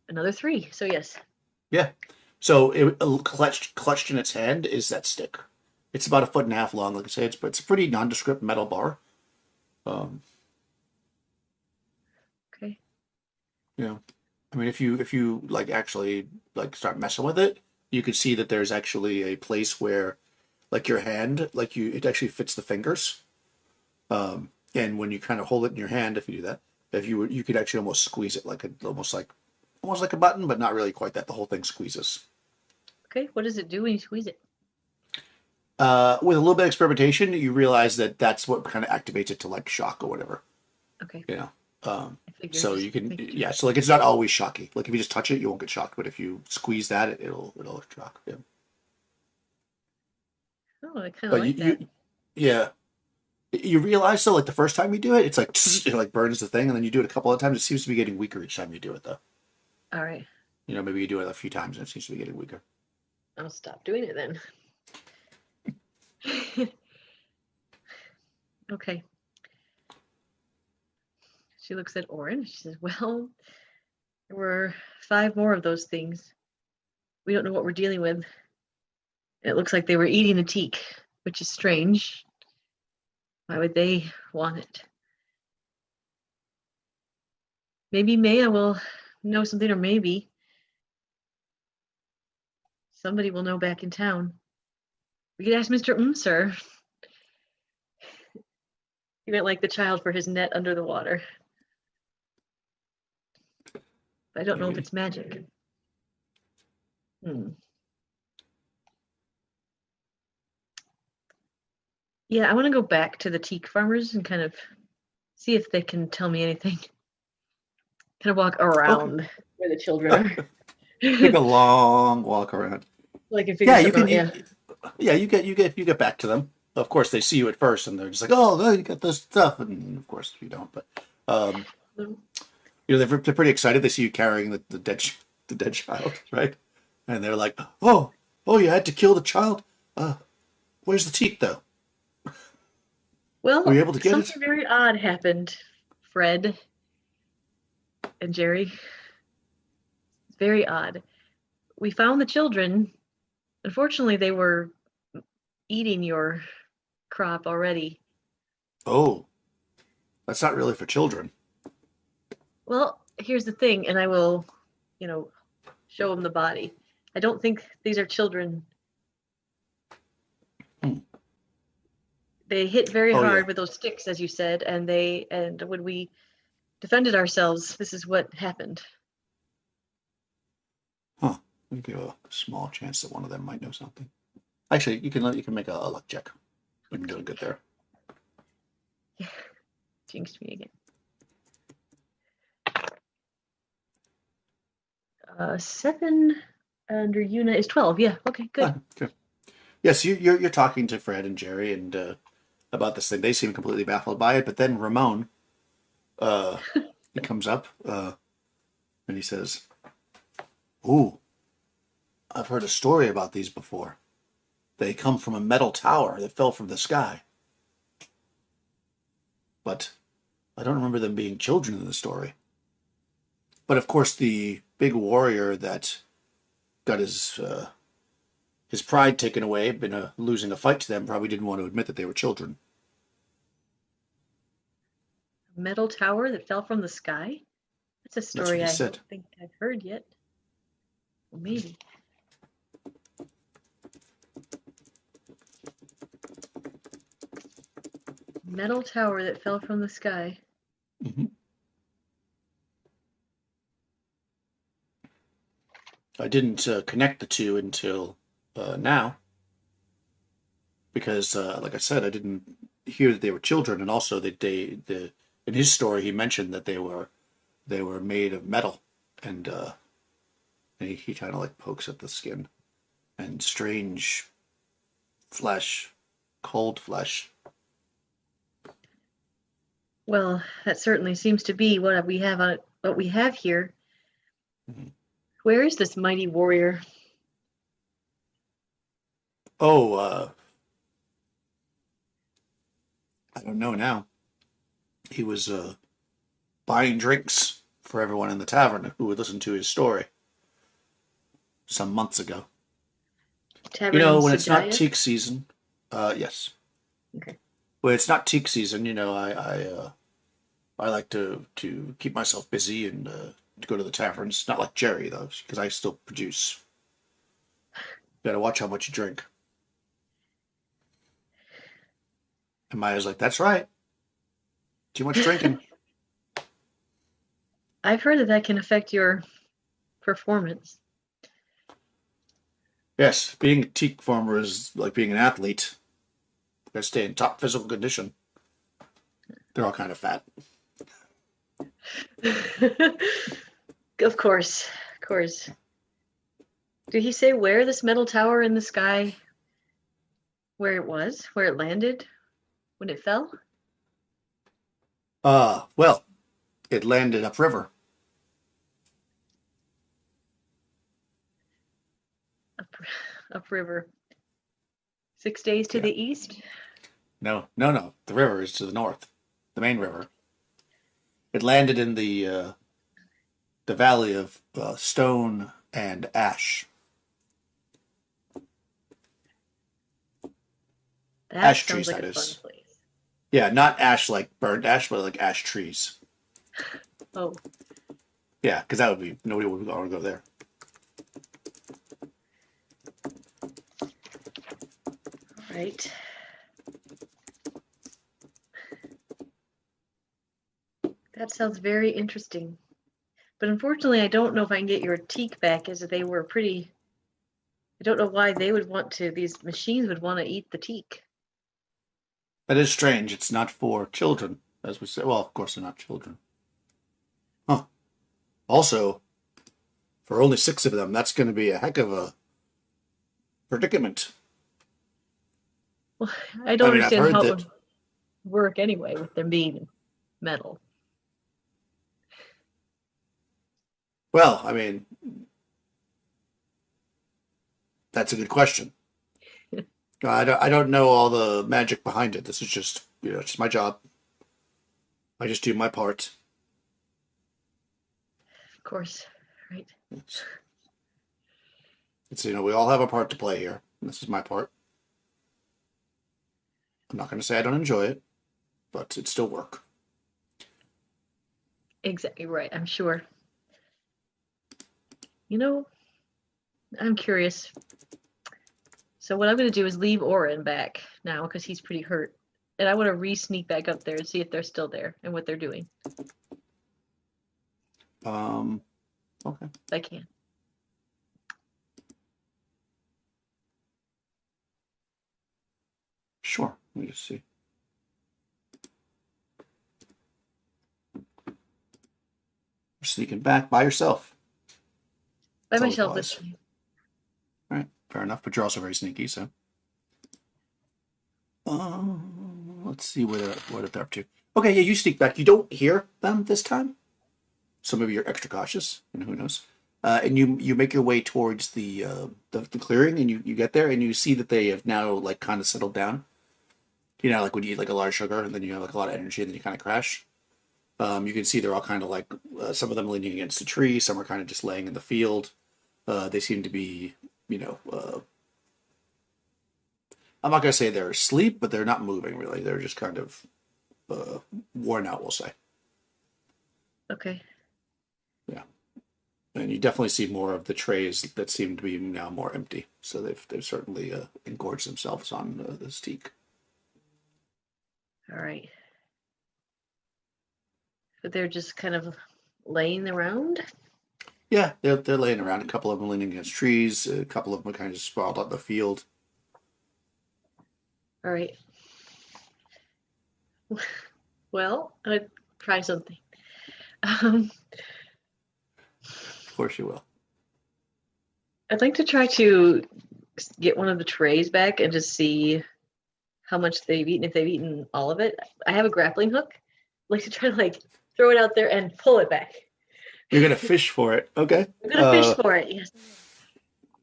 Another 3. So yes. Yeah. So it clutched in its hand is that stick. It's about a foot and a half long, like I say. It's a pretty nondescript metal bar. Um, Okay. I mean, if you like actually like start messing with it, you could see that there's actually a place where, like your hand, it actually fits the fingers. And when you kind of hold it in your hand, if you do that, if you could actually almost squeeze it almost like a button, but not really quite that. The whole thing squeezes. Okay. What does it do when you squeeze it? With a little bit of experimentation, you realize that that's what kind of activates it to like shock or whatever. Okay. You know. Um, I figure so just you can, making sure. yeah. So like it's not always shocky. Like if you just touch it, you won't get shocked. But if you squeeze that, it'll shock. Yeah. Oh, I kind of But like that. yeah. You realize though, like the first time you do it, it's like it like burns the thing, and then you do it a couple of times. It seems to be getting weaker each time you do it, though. All right. Maybe you do it a few times, and it seems to be getting weaker. I'll stop doing it then. Okay. She looks at Orin. She says, well, there were 5 more of those things. We don't know what we're dealing with. It looks like they were eating a teak, which is strange. Why would they want it? Maybe Maya will know something, or maybe somebody will know back in town. We could ask Mr. Sir. He went like the child for his net under the water. I don't know if Maybe. it's magic. Hmm. Yeah, I want to go back to the teak farmers and kind of see if they can tell me anything. Kind of walk Okay. around where the children are. Take a long walk around. Like, I can figure Yeah, you something can. out. Yeah. Yeah, you get back to them. Of course, they see you at first, and they're just like, "Oh, no, you got this stuff," and of course you don't. But um, they're pretty excited. They see you carrying the dead child, right? And they're like, "Oh, you had to kill the child. Uh, where's the teeth, though? Were you Well, able to get it?" something very odd happened, Fred and Jerry. It's very odd. We found the children. Unfortunately, they were eating your crop already. Oh, that's not really for children. Well, here's the thing, and I will, you know, show them the body. I don't think these are children. Hmm. They hit very Oh yeah. hard with those sticks, as you said, and when we defended ourselves, this is what happened. Huh. We give a small chance that one of them might know something. Actually, you can make a luck check. You've been doing good there. Yeah, jinxed me again. 7 under Una is 12. Yeah, okay, good. Okay. Yes, you're talking to Fred and Jerry and about this thing. They seem completely baffled by it, but then Ramon, uh, he comes up and he says, "Ooh, I've heard a story about these before. They come from a metal tower that fell from the sky, but I don't remember them being children in the story. But of course, the big warrior that got his pride taken away, been losing a fight to them, probably didn't want to admit that they were children." Metal tower that fell from the sky? That's a That's what story he I said. don't think I've heard yet. Well, maybe. Metal tower that fell from the sky. Mm-hmm. I didn't connect the two until now because, like I said, I didn't hear that they were children, and also that in his story he mentioned that they were made of metal, and he kind of like pokes at the skin and strange flesh, cold flesh. Well, that certainly seems to be what we have here. Mhm. Where is this mighty warrior? Oh, I don't know now. He was buying drinks for everyone in the tavern who would listen to his story some months ago. Tavern in When it's not Sejaya? teak season, yes. Okay. When it's not teak season, I like to keep myself busy and to go to the taverns. Not like Jerry though, because I still produce. You gotta watch how much you drink. And Maya's like, "That's right. Too much drinking." I've heard that that can affect your performance. Yes, being a teak farmer is like being an athlete. You gotta stay in top physical condition. They're all kind of fat. Of course, of course. Did he say where this metal tower in the sky, where it was, where it landed when it fell? Well, it landed upriver. Up, upriver. 6 days to Yeah. the east? No, no, no. The river is to the north. The main river. It landed in the valley of stone and ash. That Ash sounds trees, like that a fun is. place. Yeah, not ash like burnt ash, but like ash trees. Oh, Yeah, because that would be nobody would want to go there. all right. That sounds very interesting. But unfortunately, I don't know if I can get your teak back, as they were pretty. I don't know why they would want to. These machines would want to eat the teak. That is strange. It's not for children, as we say. Well, of course they're not children. Huh. Also, for only 6 of them, that's going to be a heck of a predicament. Well, I I don't mean, I've understand heard how it that. would work anyway with them being metal. Well, I mean, that's a good question. I don't know all the magic behind it. This is just, it's just my job. I just do my part. Of course, right? It's, we all have a part to play here. This is my part. I'm not going to say I don't enjoy it, but it's still work. Exactly right, I'm sure. I'm curious. So what I'm going to do is leave Orin back now because he's pretty hurt. And I want to re-sneak back up there and see if they're still there and what they're doing. Okay. If I can. Sure. Let me just see. You're sneaking back by yourself. By That's always myself wise. this time. All right, fair enough. But you're also very sneaky, so. Let's see what they're up to. Okay, yeah, you sneak back. You don't hear them this time, so maybe you're extra cautious. Who knows? And you make your way towards the clearing, and you get there, and you see that they have now like kind of settled down. Like when you eat like a lot of sugar, and then you have like a lot of energy, and then you kind of crash. You can see they're all kind of like some of them leaning against a tree, some are kind of just laying in the field. They seem to be, I'm not going to say they're asleep, but they're not moving really. They're just kind of worn out, we'll say. Okay. Yeah. And you definitely see more of the trays that seem to be now more empty. So they've certainly engorged themselves on this teak. All right. But they're just kind of laying around? Yeah, they're laying around. A couple of them leaning against trees. A couple of them are kind of sprawled out in the field. All right. Well, I'd try something. Of course you will. I'd like to try to get one of the trays back and just see how much they've eaten, if they've eaten all of it. I have a grappling hook. I'd like to try to throw it out there and pull it back. You're gonna fish for it, okay? I'm gonna fish for it, yes.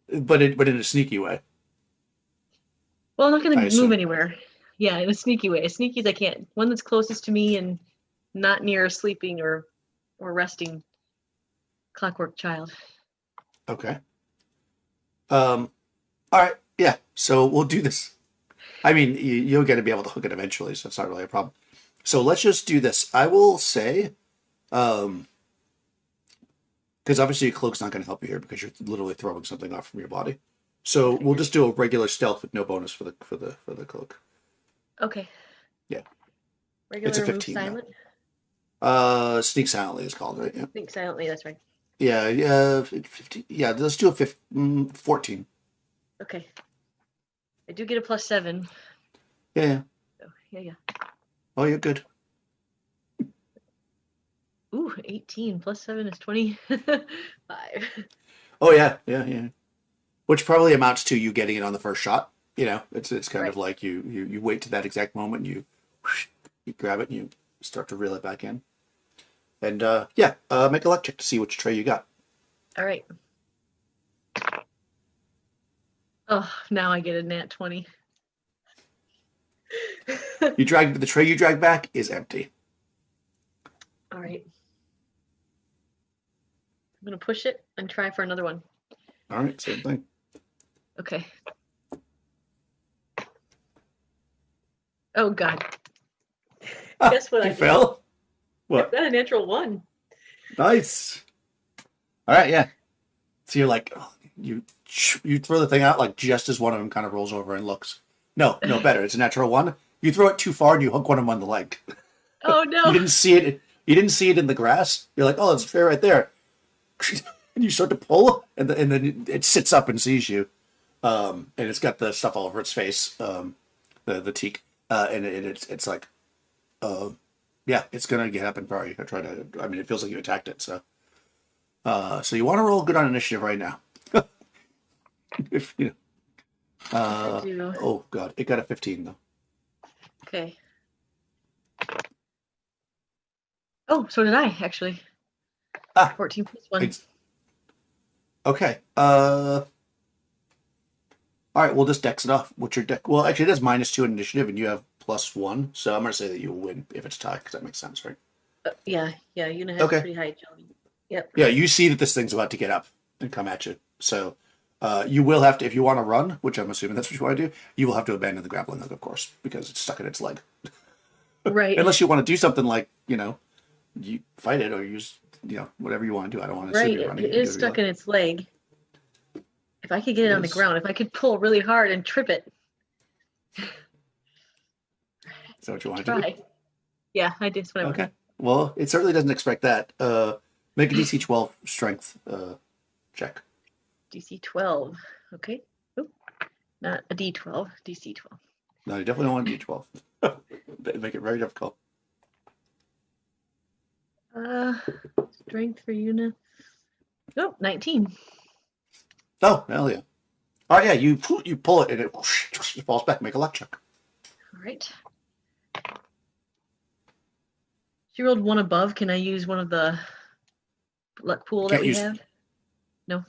But in a sneaky way. Well, I'm not I gonna assume. move anywhere. Yeah, in a sneaky way. As sneaky as I can. One that's closest to me and not near a sleeping or resting clockwork child. Okay. All right. Yeah. So we'll do this. I mean, you'll get to be able to hook it eventually, so it's not really a problem. So let's just do this. I will say, because obviously your cloak's not going to help you here because you're literally throwing something off from your body. So we'll just do a regular stealth with no bonus for the cloak. Okay. Yeah. Regular It's a move 15 silent. Sneak silently is called, right? Yeah. Think silently, that's right. Yeah. 15. Yeah. Let's do a 14. Okay. I do get a +7. Yeah. So, yeah. Oh, you're good. Ooh, 18 +7 is 25. Oh yeah. Which probably amounts to you getting it on the first shot. It's kind of like you wait to that exact moment, and you grab it and you start to reel it back in. And make a luck check to see which tray you got. All right. Oh, now I get a nat 20. The tray you drag back is empty. All right. I'm gonna push it and try for another one. All right, same thing. Okay. Oh God. Guess what You I did? fell? What? I got a natural 1. Nice. All right, yeah. So you're like, you throw the thing out like just as one of them kind of rolls over and looks. No, better. It's a natural 1. You throw it too far and you hook one of them on the leg. Oh no. You didn't see it. You didn't see it in the grass. You're like, oh, it's fair right there. And you start to pull, and then it sits up and sees you, and it's got the stuff all over its face, the teak. and it's like, uh, yeah, it's gonna get up and probably try to. I mean, it feels like you attacked it, so so you want to roll good on initiative right now. If you know, I do. oh god, it got a 15 though. Okay. Oh, so did I actually. Ah, 14 plus 1. it's okay. All right, we'll just dex it off. What's your deck? Well, actually, it is -2 in initiative, and you have +1, so I'm gonna say that you'll win if it's tied, because that makes sense, right? Yeah, Una has Okay. pretty high agility. Yep. Yeah, you see that this thing's about to get up and come at you. So you will have to, if you want to run, which I'm assuming that's what you want to do, you will have to abandon the grappling hook, of course, because it's stuck in its leg. Right. Unless you want to do something like, you fight it or use, whatever you want to do. I don't want to assume Right. you're running. It is stuck in its leg. If I could get it on the ground, if I could pull really hard and trip it. Is that what you want to do? Yeah, I did. Okay. Well, it certainly doesn't expect that. Make a DC 12 strength check. DC 12. Okay. Oop. Not a D12. DC 12. No, you definitely don't want a D12. They make it very difficult. Strength for Una. Oh, 19. Oh, hell yeah. All right, yeah, you pull it and it falls back. Make a luck check. All right. She rolled 1 above. Can I use one of the luck pool that we have? No.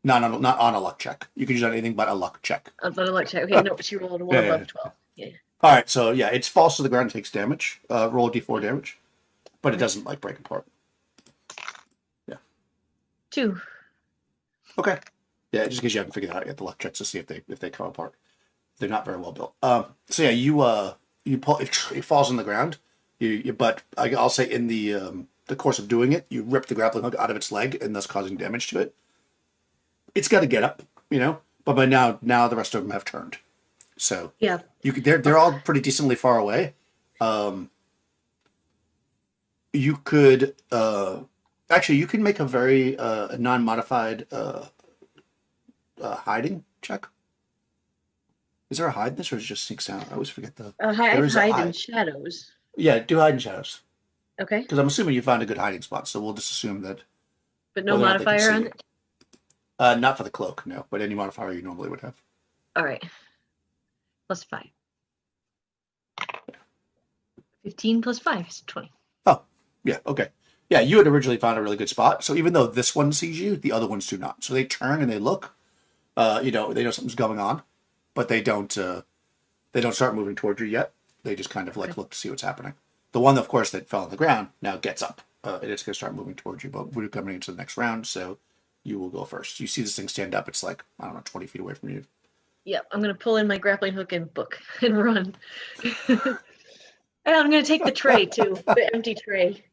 No, not on a luck check. You can use anything but a luck check. But a luck check. Okay, no, she rolled 1 above 12. Yeah. All right, so yeah, it falls to the ground and takes damage. Roll a d4 damage, but it doesn't like break apart. Yeah. 2. Okay. Yeah, just because you haven't figured out yet the luck checks to see if they come apart. They're not very well built. So yeah, you pull it falls on the ground. But I'll say in the course of doing it, you rip the grappling hook out of its leg and thus causing damage to it. It's got to get up, but by now the rest of them have turned. So yeah, they're all pretty decently far away. You could actually you can make a very non-modified hiding check. Is there a hide in this, or is it just sneaks out? I always forget the. Hide in shadows. Yeah, do hide in shadows. Okay. Because I'm assuming you found a good hiding spot, so we'll just assume that. But no modifier on it? Not for the cloak, no. But any modifier you normally would have. All right. +5. 15 plus 5 is 20. Oh, yeah, okay. Yeah, you had originally found a really good spot. So even though this one sees you, the other ones do not. So they turn and they look. They know something's going on, but they don't start moving towards you yet. They just kind of look to see what's happening. The one, of course, that fell on the ground now gets up. And it's going to start moving towards you, but we're coming into the next round, so you will go first. You see this thing stand up. It's like, I don't know, 20 feet away from you. Yep, I'm going to pull in my grappling hook and book and run. And I'm going to take the tray, too, the empty tray.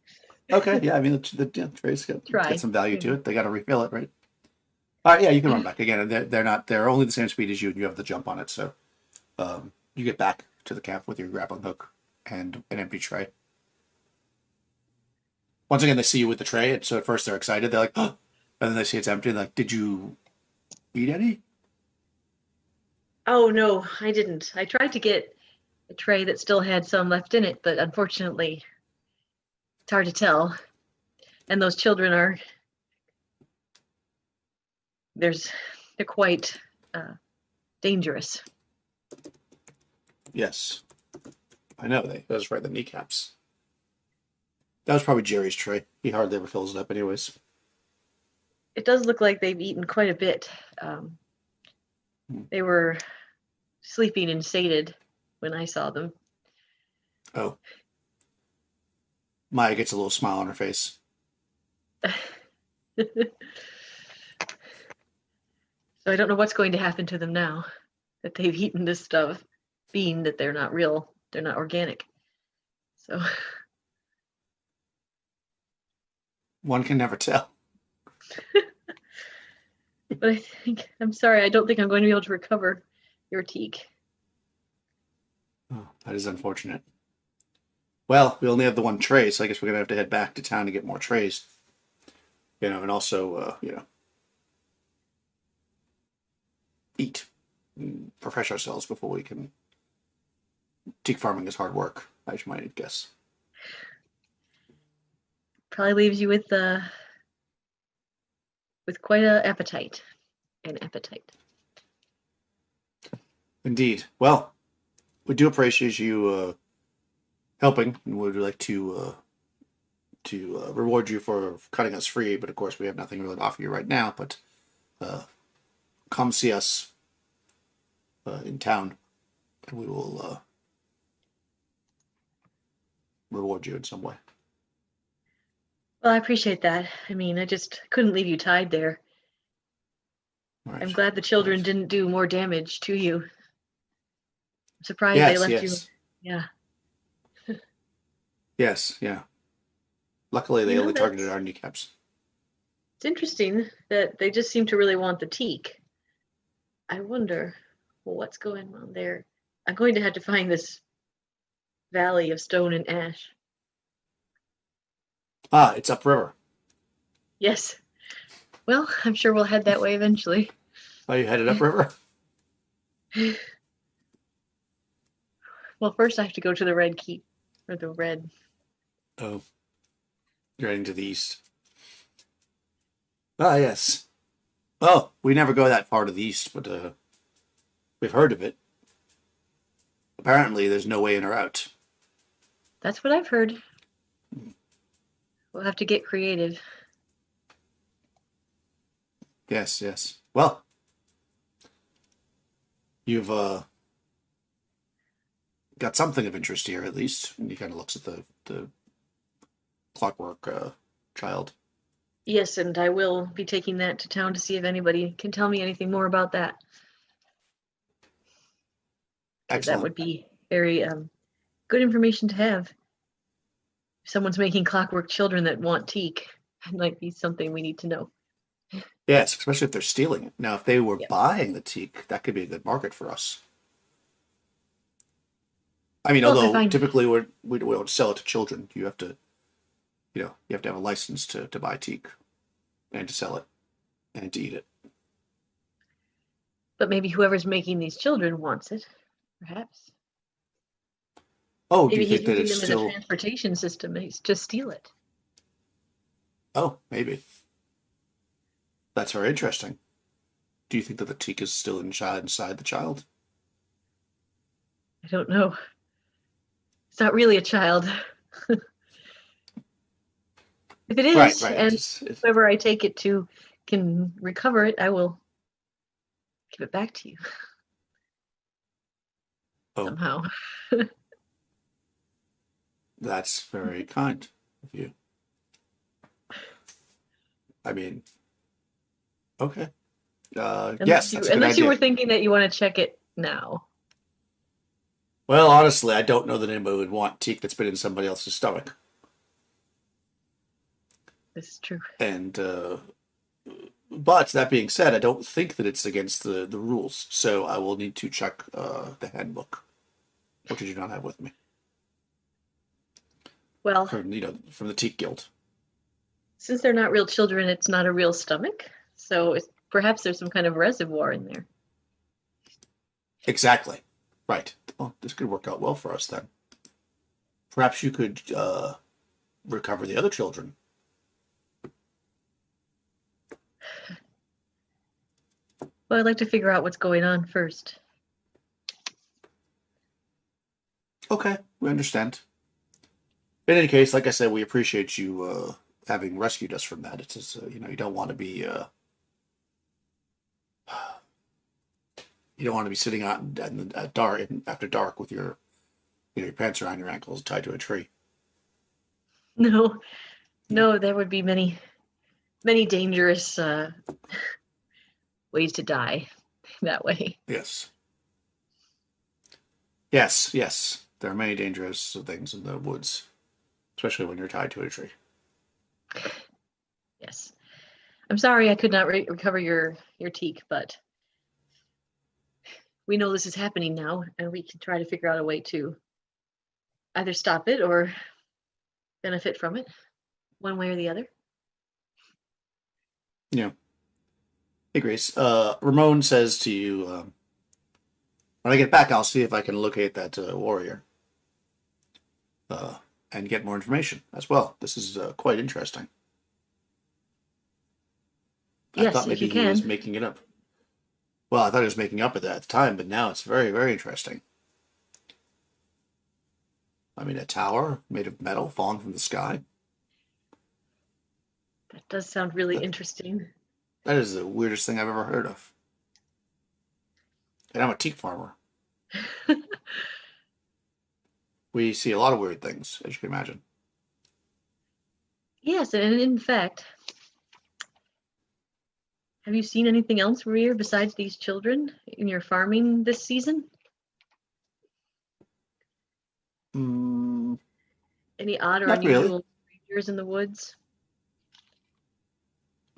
Okay, yeah, I mean, the tray's got some value to it. They got to refill it, right? All right, yeah, you can run back. Again, they're only the same speed as you, and you have the jump on it, so you get back to the camp with your grappling hook and an empty tray. Once again, they see you with the tray, and so at first they're excited. They're like, oh, and then they see it's empty. They're like, did you eat any? Oh, no, I didn't. I tried to get a tray that still had some left in it, but unfortunately, it's hard to tell. And those children they're quite dangerous. Yes. I know, those right the kneecaps. That was probably Jerry's tray. He hardly ever fills it up anyways. It does look like they've eaten quite a bit. They were sleeping and sated when I saw them. Oh. Maya gets a little smile on her face. So I don't know what's going to happen to them now that they've eaten this stuff, being that they're not real, they're not organic. So one can never tell. But I'm sorry, I don't think I'm going to be able to recover your teak. Oh, that is unfortunate. Well, we only have the one tray, so I guess we're going to have to head back to town to get more trays. And also, eat. Refresh ourselves before we can teak farming is hard work, I might guess. Probably leaves you with quite a appetite. An appetite. Indeed. Well, we do appreciate you helping, and would like to reward you for cutting us free. But of course, we have nothing really to offer you right now. But uh, come see us in town, and we will reward you in some way. Well, I appreciate that. I mean, I just couldn't leave you tied there. Right. I'm glad the children Right. didn't do more damage to you. I'm surprised they Yes. left you. Yes. Yeah. Yes. Yeah. Luckily, You they know, only targeted that's our kneecaps. it's interesting that they just seem to really want the teak. I wonder, well, what's going on there? I'm going to have to find this valley of stone and ash. Ah, it's upriver. Yes. Well, I'm sure we'll head that way eventually. Are you headed upriver? Well, first I have to go to the Red Keep, or the Red. Oh, you're heading to the east. Ah, yes. Oh, we never go that far to the east, but we've heard of it. Apparently, there's no way in or out. That's what I've heard. We'll have to get creative. Yes, yes. Well, you've got something of interest here, at least. And he kind of looks at the clockwork child. Yes, and I will be taking that to town to see if anybody can tell me anything more about that. Because that Excellent. would be very good information to have. If someone's making clockwork children that want teak, that might be something we need to know. Yes, especially if they're stealing it. Now, if they were Yep. buying the teak, that could be a good market for us. I mean, Well, if I although find typically we don't sell it to children. You have to, you have to have a license to buy teak and to sell it and to eat it. but maybe whoever's making these children wants it, perhaps. Oh, do Maybe you he's think that using it's them as a still? transportation system and he's just steal it. Oh, maybe. That's very interesting. Do you think that the teak is still inside the child? I don't know. It's not really a child. If it Right, is, right. and whoever I take it to can recover it, I will give it back to you Oh, somehow. that's very kind of you. I mean, okay. Yes, that's a good Unless you idea. were thinking that you want to check it now. Well, honestly, I don't know that anybody would want teak that's been in somebody else's stomach. This is true. And but that being said, I don't think that it's against the rules. So I will need to check the handbook, which I do not have with me, Well, from the Teak Guild. since they're not real children, it's not a real stomach. So perhaps there's some kind of reservoir in there. Exactly. Right. Well, this could work out well for us then. Perhaps you could recover the other children. Well, I'd like to figure out what's going on first. Okay, we understand. In any case, like I said, we appreciate you having rescued us from that. It's just, you don't want to be you don't want to be sitting out in the dark after dark with your pants around your ankles tied to a tree. No, Yeah. no, there would be many, many dangerous ways to die that way. Yes. Yes, yes. There are many dangerous things in the woods, especially when you're tied to a tree. Yes. I'm sorry I could not recover your teak, but we know this is happening now, and we can try to figure out a way to either stop it or benefit from it, one way or the other. Yeah. Hey, Grace. Ramon says to you, When I get back, I'll see if I can locate that warrior uh, and get more information as well. This is quite interesting. I Yes, thought if you maybe he was can. making it up. Well, I thought he was making up at that time, but now it's very, very interesting. I mean, a tower made of metal falling from the sky. That does sound really That, interesting. that is the weirdest thing I've ever heard of. And I'm a teak farmer. We see a lot of weird things, as you can imagine. Yes, and in fact, have you seen anything else weird besides these children in your farming this season? Mm, Any odd or not really. unusual creatures in the woods?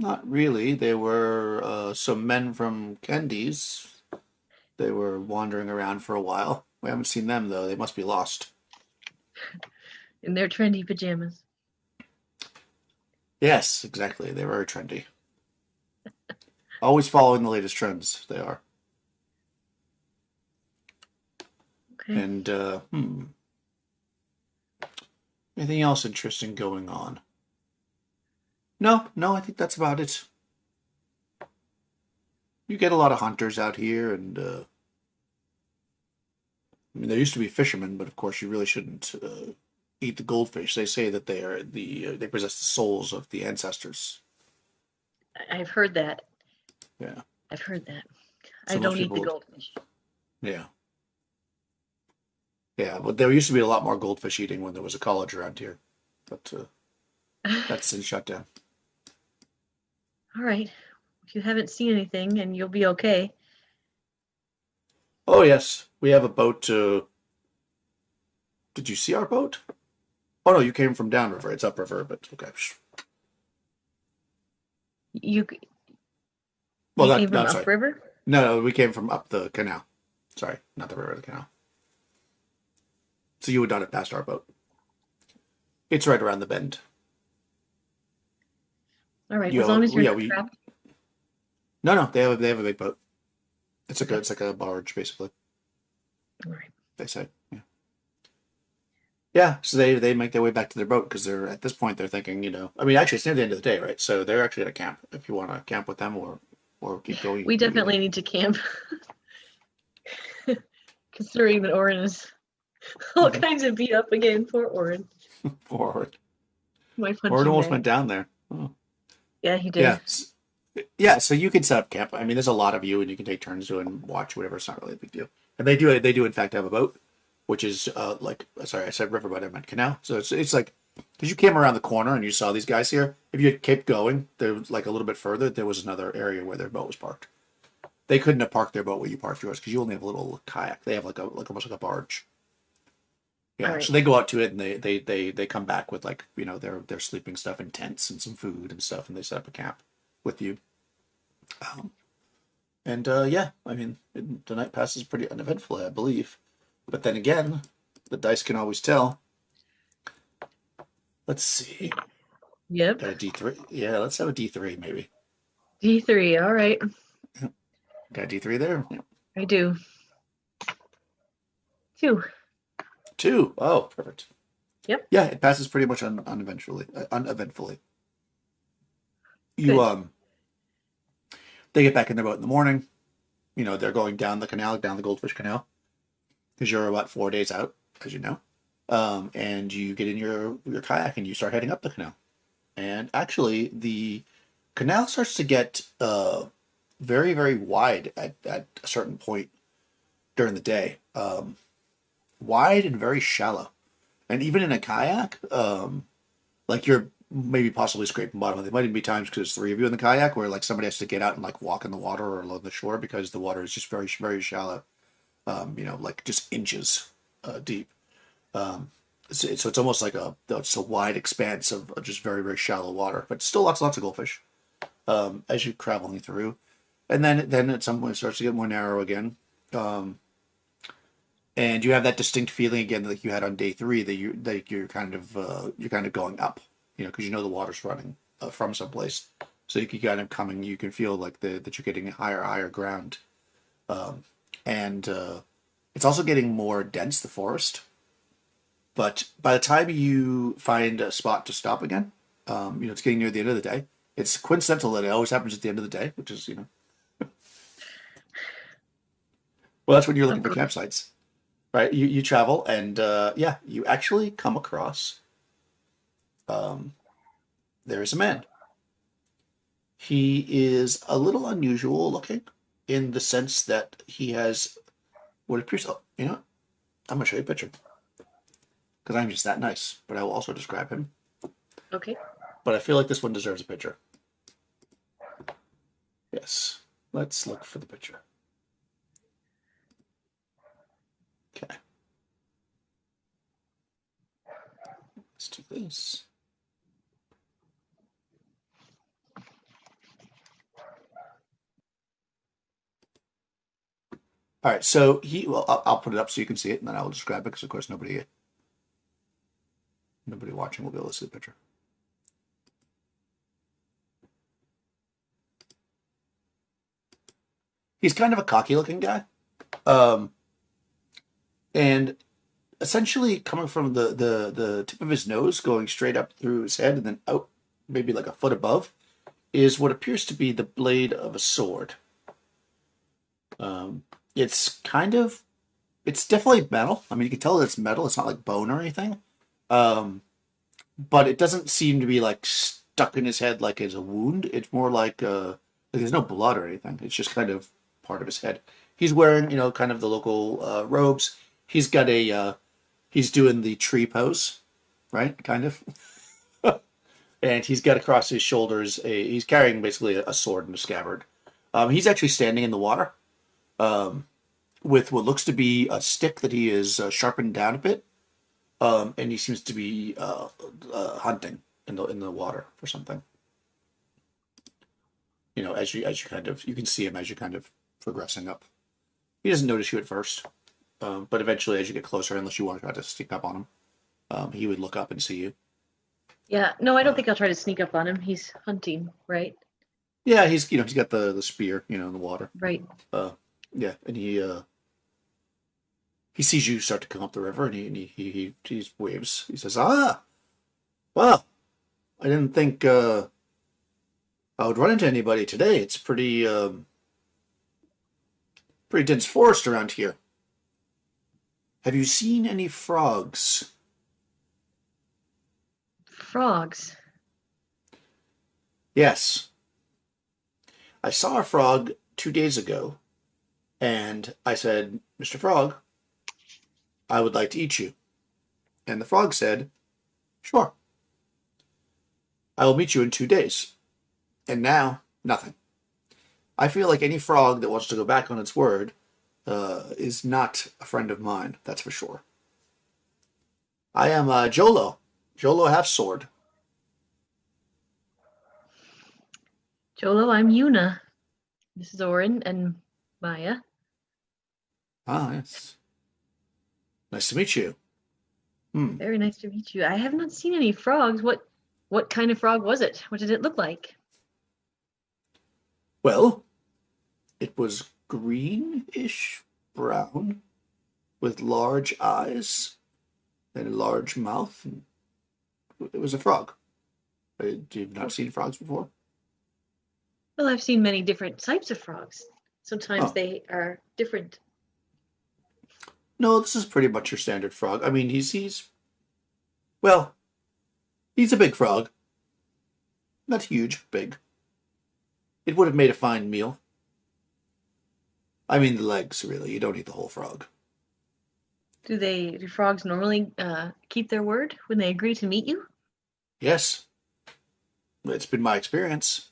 Not really. There were some men from Candies. They were wandering around for a while. We haven't seen them, though. They must be lost. In their trendy pajamas. Yes, exactly. They're very trendy. Always following the latest trends, they are. Okay. And, anything else interesting going on? No, no, I think that's about it. You get a lot of hunters out here, and, I mean, there used to be fishermen, but of course you really shouldn't eat the goldfish. They say that they are they possess the souls of the ancestors. I've heard that. Yeah. I've heard that. I So most don't eat the people, goldfish. yeah. Yeah, but there used to be a lot more goldfish eating when there was a college around here. But that's since shut down. All right. If you haven't seen anything, and you'll be okay. Oh, yes. We have a boat. Did you see our boat? Oh, no, you came from downriver. It's upriver, but okay. You Well, you came no, from sorry. upriver? No, no, we came from up the canal. Sorry, not the river, the canal. So you would not have passed our boat. It's right around the bend. All right. As long as you're Yeah, not we. trapped. No, no, they have a big boat. Okay. It's like a barge, basically. All right. They say, yeah. Yeah, so they make their way back to their boat because they're at this point they're thinking, I mean, actually it's near the end of the day, right? So they're actually at a camp if you want to camp with them or keep going, you We can do either. definitely need to camp, considering that Orin is all Mm-hmm. kinds of beat up again. Poor Orin, Or my it punching almost went bag. down there. Oh. Yeah, he Yeah, did. yeah. So you can set up camp. I mean, there's a lot of you, and you can take turns doing watch, whatever. It's not really a big deal. And they do in fact have a boat, which is like sorry, I said river, but I meant canal. So it's like because you came around the corner and you saw these guys here. If you had kept going, there was like a little bit further, there was another area where their boat was parked. They couldn't have parked their boat where you parked yours because you only have a little kayak. They have like almost like a barge. All Yeah, right. so they go out to it and they come back with like their sleeping stuff and tents and some food and stuff, and they set up a camp with you. Um, and yeah, I mean the night passes pretty uneventfully, I believe. But then again, the dice can always tell. Let's see. Yep. Got a D3. Yeah, let's have a D3 maybe. D3. All right. Got a D3 there. Yeah. I do. Two. Two. Oh, perfect. Yep. Yeah, it passes pretty much uneventfully. You Good. they get back in their boat in the morning. They're going down the canal, down the Goldfish Canal, because you're about 4 days out, as you know. And you get in your kayak and you start heading up the canal. And actually, the canal starts to get very, very wide at a certain point during the day. Wide and very shallow. And even in a kayak, like you're maybe possibly scraping bottom. There might even be times because there's three of you in the kayak where like somebody has to get out and like walk in the water or along the shore because the water is just very, very shallow. Like just inches deep. So it's almost like it's a wide expanse of just very, very shallow water, but still lots of goldfish as you're traveling through. And then at some point it starts to get more narrow again. And you have that distinct feeling again like you had on day three that you're kind of going up, because the water's running from someplace, so you can kind of coming, you can feel like that you're getting higher ground, and It's also getting more dense, the forest. But by the time you find a spot to stop again, it's getting near the end of the day. It's coincidental that it always happens at the end of the day, which is, well, that's when you're looking Of for course. campsites, right? You travel, and yeah, you actually come across um, there is a man. He is a little unusual looking in the sense that he has what appears. Oh, I'm gonna show you a picture because I'm just that nice. But I will also describe him. Okay. But I feel like this one deserves a picture. Yes. Let's look for the picture. Okay. Let's do this. All right. So well, I'll put it up so you can see it, and then I will describe it because, of course, nobody watching will be able to see the picture. He's kind of a cocky looking guy. Um, and essentially coming from the tip of his nose going straight up through his head and then out maybe like a foot above is what appears to be the blade of a sword. Um, it's it's definitely metal. I mean, you can tell that it's metal. It's not like bone or anything. Um, but it doesn't seem to be like stuck in his head like it's a wound. It's more like there's no blood or anything. It's just kind of part of his head. He's wearing, kind of the local robes. He's got he's doing the tree pose, right? Kind of. And he's got across his shoulders, he's carrying basically a sword and a scabbard. He's actually standing in the water um, with what looks to be a stick that he is sharpened down a bit. And he seems to be hunting in the water for something. As you kind of you can see him as you're kind of progressing up. He doesn't notice you at first, but eventually, as you get closer, unless you want to try to sneak up on him, he would look up and see you. Yeah. No, I don't Uh, think I'll try to sneak up on him. He's hunting, right? yeah, he's got the spear, in the water. Right. Uh, yeah, and he sees you start to come up the river, and he waves. He says, "Ah, well, I didn't think I would run into anybody today. It's pretty dense forest around here. Have you seen any frogs?" Frogs. Yes, I saw a frog 2 days ago, and I said, "Mr. Frog, I would like to eat you." And the frog said, "Sure, I will meet you in 2 days." And now, nothing. I feel like any frog that wants to go back on its word is not a friend of mine, that's for sure. I am Jolo. Jolo half sword. Jolo, I'm Yuna. This is Orin and Maya. Ah, yes. Nice to meet you. Hmm. Very nice to meet you. I have not seen any frogs. What kind of frog was it? What did it look like? Well, it was greenish brown with large eyes and a large mouth. And it was a frog. You've not seen frogs before? Well, I've seen many different types of frogs. Sometimes Oh, they are different. no, this is pretty much your standard frog. I mean, well, he's a big frog. Not huge, big. It would have made a fine meal. I mean, the legs, really. You don't eat the whole frog. Do frogs normally keep their word when they agree to meet you? Yes, it's been my experience.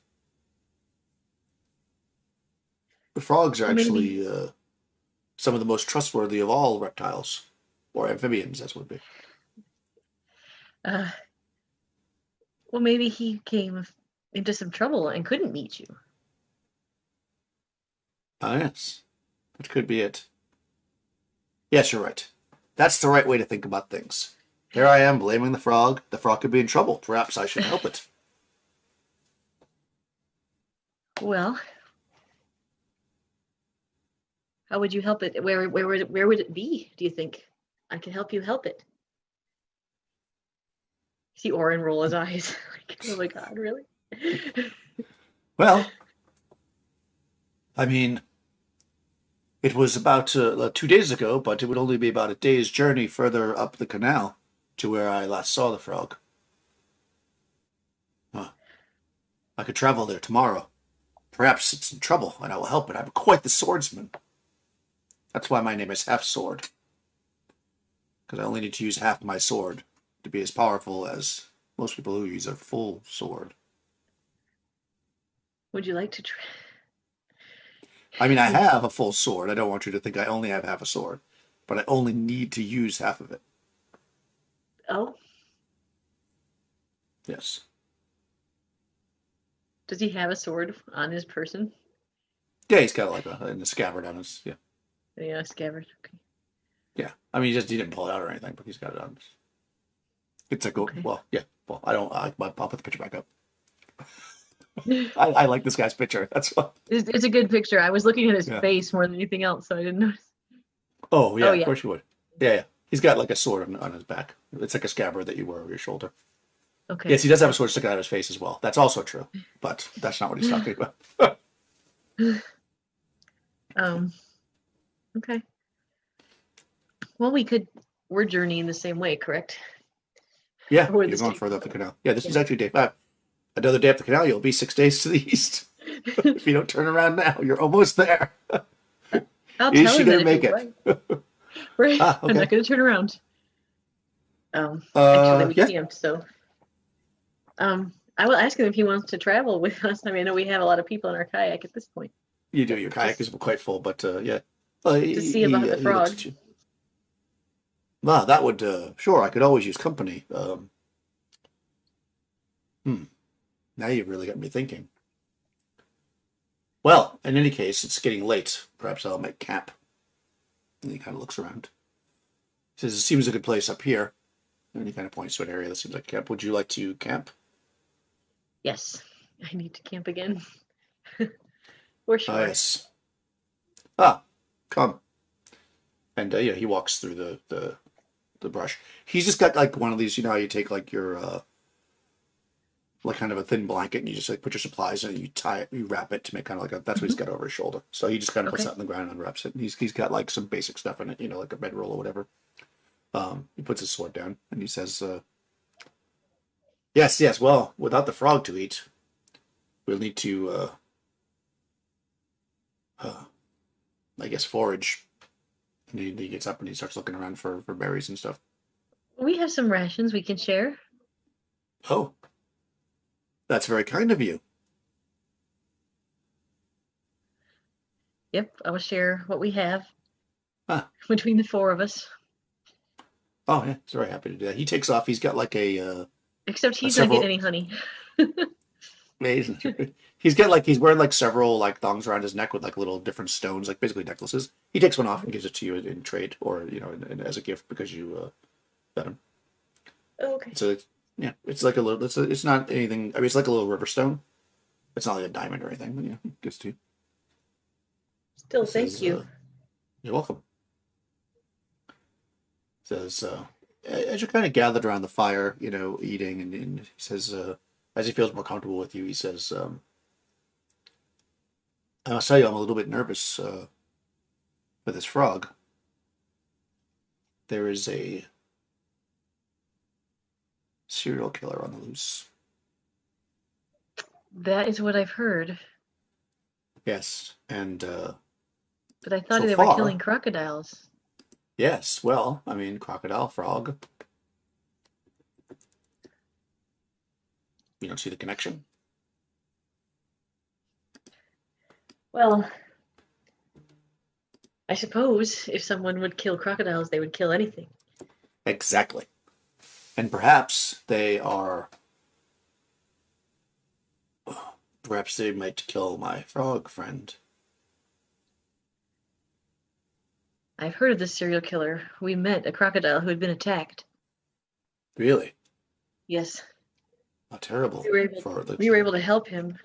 The frogs are Well, maybe. actually some of the most trustworthy of all reptiles, or amphibians, as would be. Uh, well, maybe he came into some trouble and couldn't meet you. Ah, yes, that could be it. Yes, you're right. That's the right way to think about things. Here I am blaming the frog. The frog could be in trouble. Perhaps I should help it. Well, How would you help it? Where would it be? Do you think I can help you help it? See Orin roll his eyes. Like, oh my god, really? Well, I mean, it was about 2 days ago, but it would only be about a day's journey further up the canal to where I last saw the frog. Huh. I could travel there tomorrow. Perhaps it's in trouble, and I will help it. I'm quite the swordsman. That's why my name is Half Sword. Because I only need to use half my sword to be as powerful as most people who use a full sword. Would you like to I mean, I have a full sword. I don't want you to think I only have half a sword, but I only need to use half of it. Oh, Yes. does he have a sword on his person? Yeah, he's got like a scabbard on his. Yeah. Yeah, scabbard. Okay. Yeah. I mean, he didn't pull it out or anything, but he's got it on. It's like, Okay. well, yeah. Well, I don't. I'll put the picture back up. I like this guy's picture. That's what. It's a good picture. I was looking at his Yeah. face more than anything else, so I didn't notice. Oh yeah, Oh of yeah. course you would. Yeah, yeah. He's got like a sword on his back. It's like a scabbard that you wear over your shoulder. Okay. Yes, he does have a sword sticking out of his face as well. That's also true, but that's not what he's talking about. Okay. Well, we're journeying the same way, correct? Yeah, Or you're this going day. further up the canal. Yeah, this is actually day 5. Another day up the canal, you'll be 6 days to the east. If you don't turn around now, you're almost there. I'll Is tell she him gonna that make if it? you're right. Right. Ah, I'm okay. not going to turn around. Actually, we Yeah. camped, so I will ask him if he wants to travel with us. I mean, I know we have a lot of people in our kayak at this point. You do. Your kayak is quite full, but yeah. To see about the He looks frog. at you. Well, that would sure. I could always use company. Now you've really got me thinking. Well, in any case, it's getting late. Perhaps I'll make camp. And he kind of looks around. He says, "It seems a good place up here." And he kind of points to an area that seems like camp. Would you like to camp? Yes, I need to camp again. For Ah, sure. yes. Ah, come. And yeah, he walks through the brush. He's just got like one of these. You know how you take like your like kind of a thin blanket and you just like put your supplies in it. You tie it, you wrap it to make kind of like a. That's what he's got over his shoulder. So he just kind of puts Okay. that on the ground and unwraps it. And he's got like some basic stuff in it. You know, like a bedroll or whatever. He puts his sword down and he says, "Yes, yes. Well, without the frog to eat, we'll need to, I guess, forage." And he gets up and he starts looking around for berries and stuff. We have some rations we can share. Oh, that's very kind of you. Yep, I will share what we have Huh. between the 4 of us. Oh yeah, he's very happy to do that. He takes off. He's got like a Except he's not getting any honey. he's got like he's wearing like several like thongs around his neck with like little different stones, like basically necklaces. He takes one off and gives it to you in trade, or you know, as a gift because you fed him. Oh, okay. So yeah, it's like a little. It's not anything. I mean, it's like a little river stone. It's not like a diamond or anything. But yeah, it gives to you. Still, It thank says, you. You're welcome. It says as you're kind of gathered around the fire, you know, eating, and he says as he feels more comfortable with you, he says, "I must tell you, I'm a little bit nervous for this frog. There is a serial killer on the loose." That is what I've heard. Yes, and But I thought so they were far, killing crocodiles. yes. Well, I mean, crocodile, frog. You don't see the connection? Well, I suppose if someone would kill crocodiles, they would kill anything. Exactly. And perhaps they are. Perhaps they might kill my frog friend. I've heard of this serial killer. We met a crocodile who had been attacked. Really? Yes. How terrible. We were able to help him.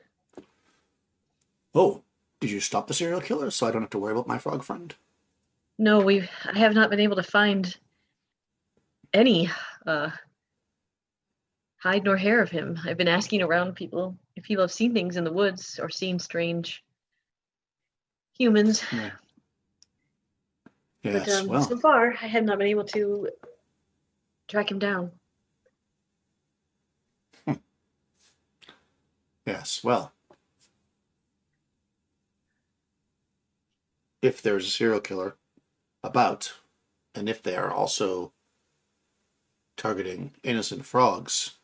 Oh, Did you stop the serial killer so I don't have to worry about my frog friend? No, I have not been able to find any uh, hide nor hair of him. I've been asking around people if people have seen things in the woods or seen strange humans, Yeah. but Yes, well, so far I have not been able to track him down. yes, well. If there's a serial killer about, and if they are also targeting innocent frogs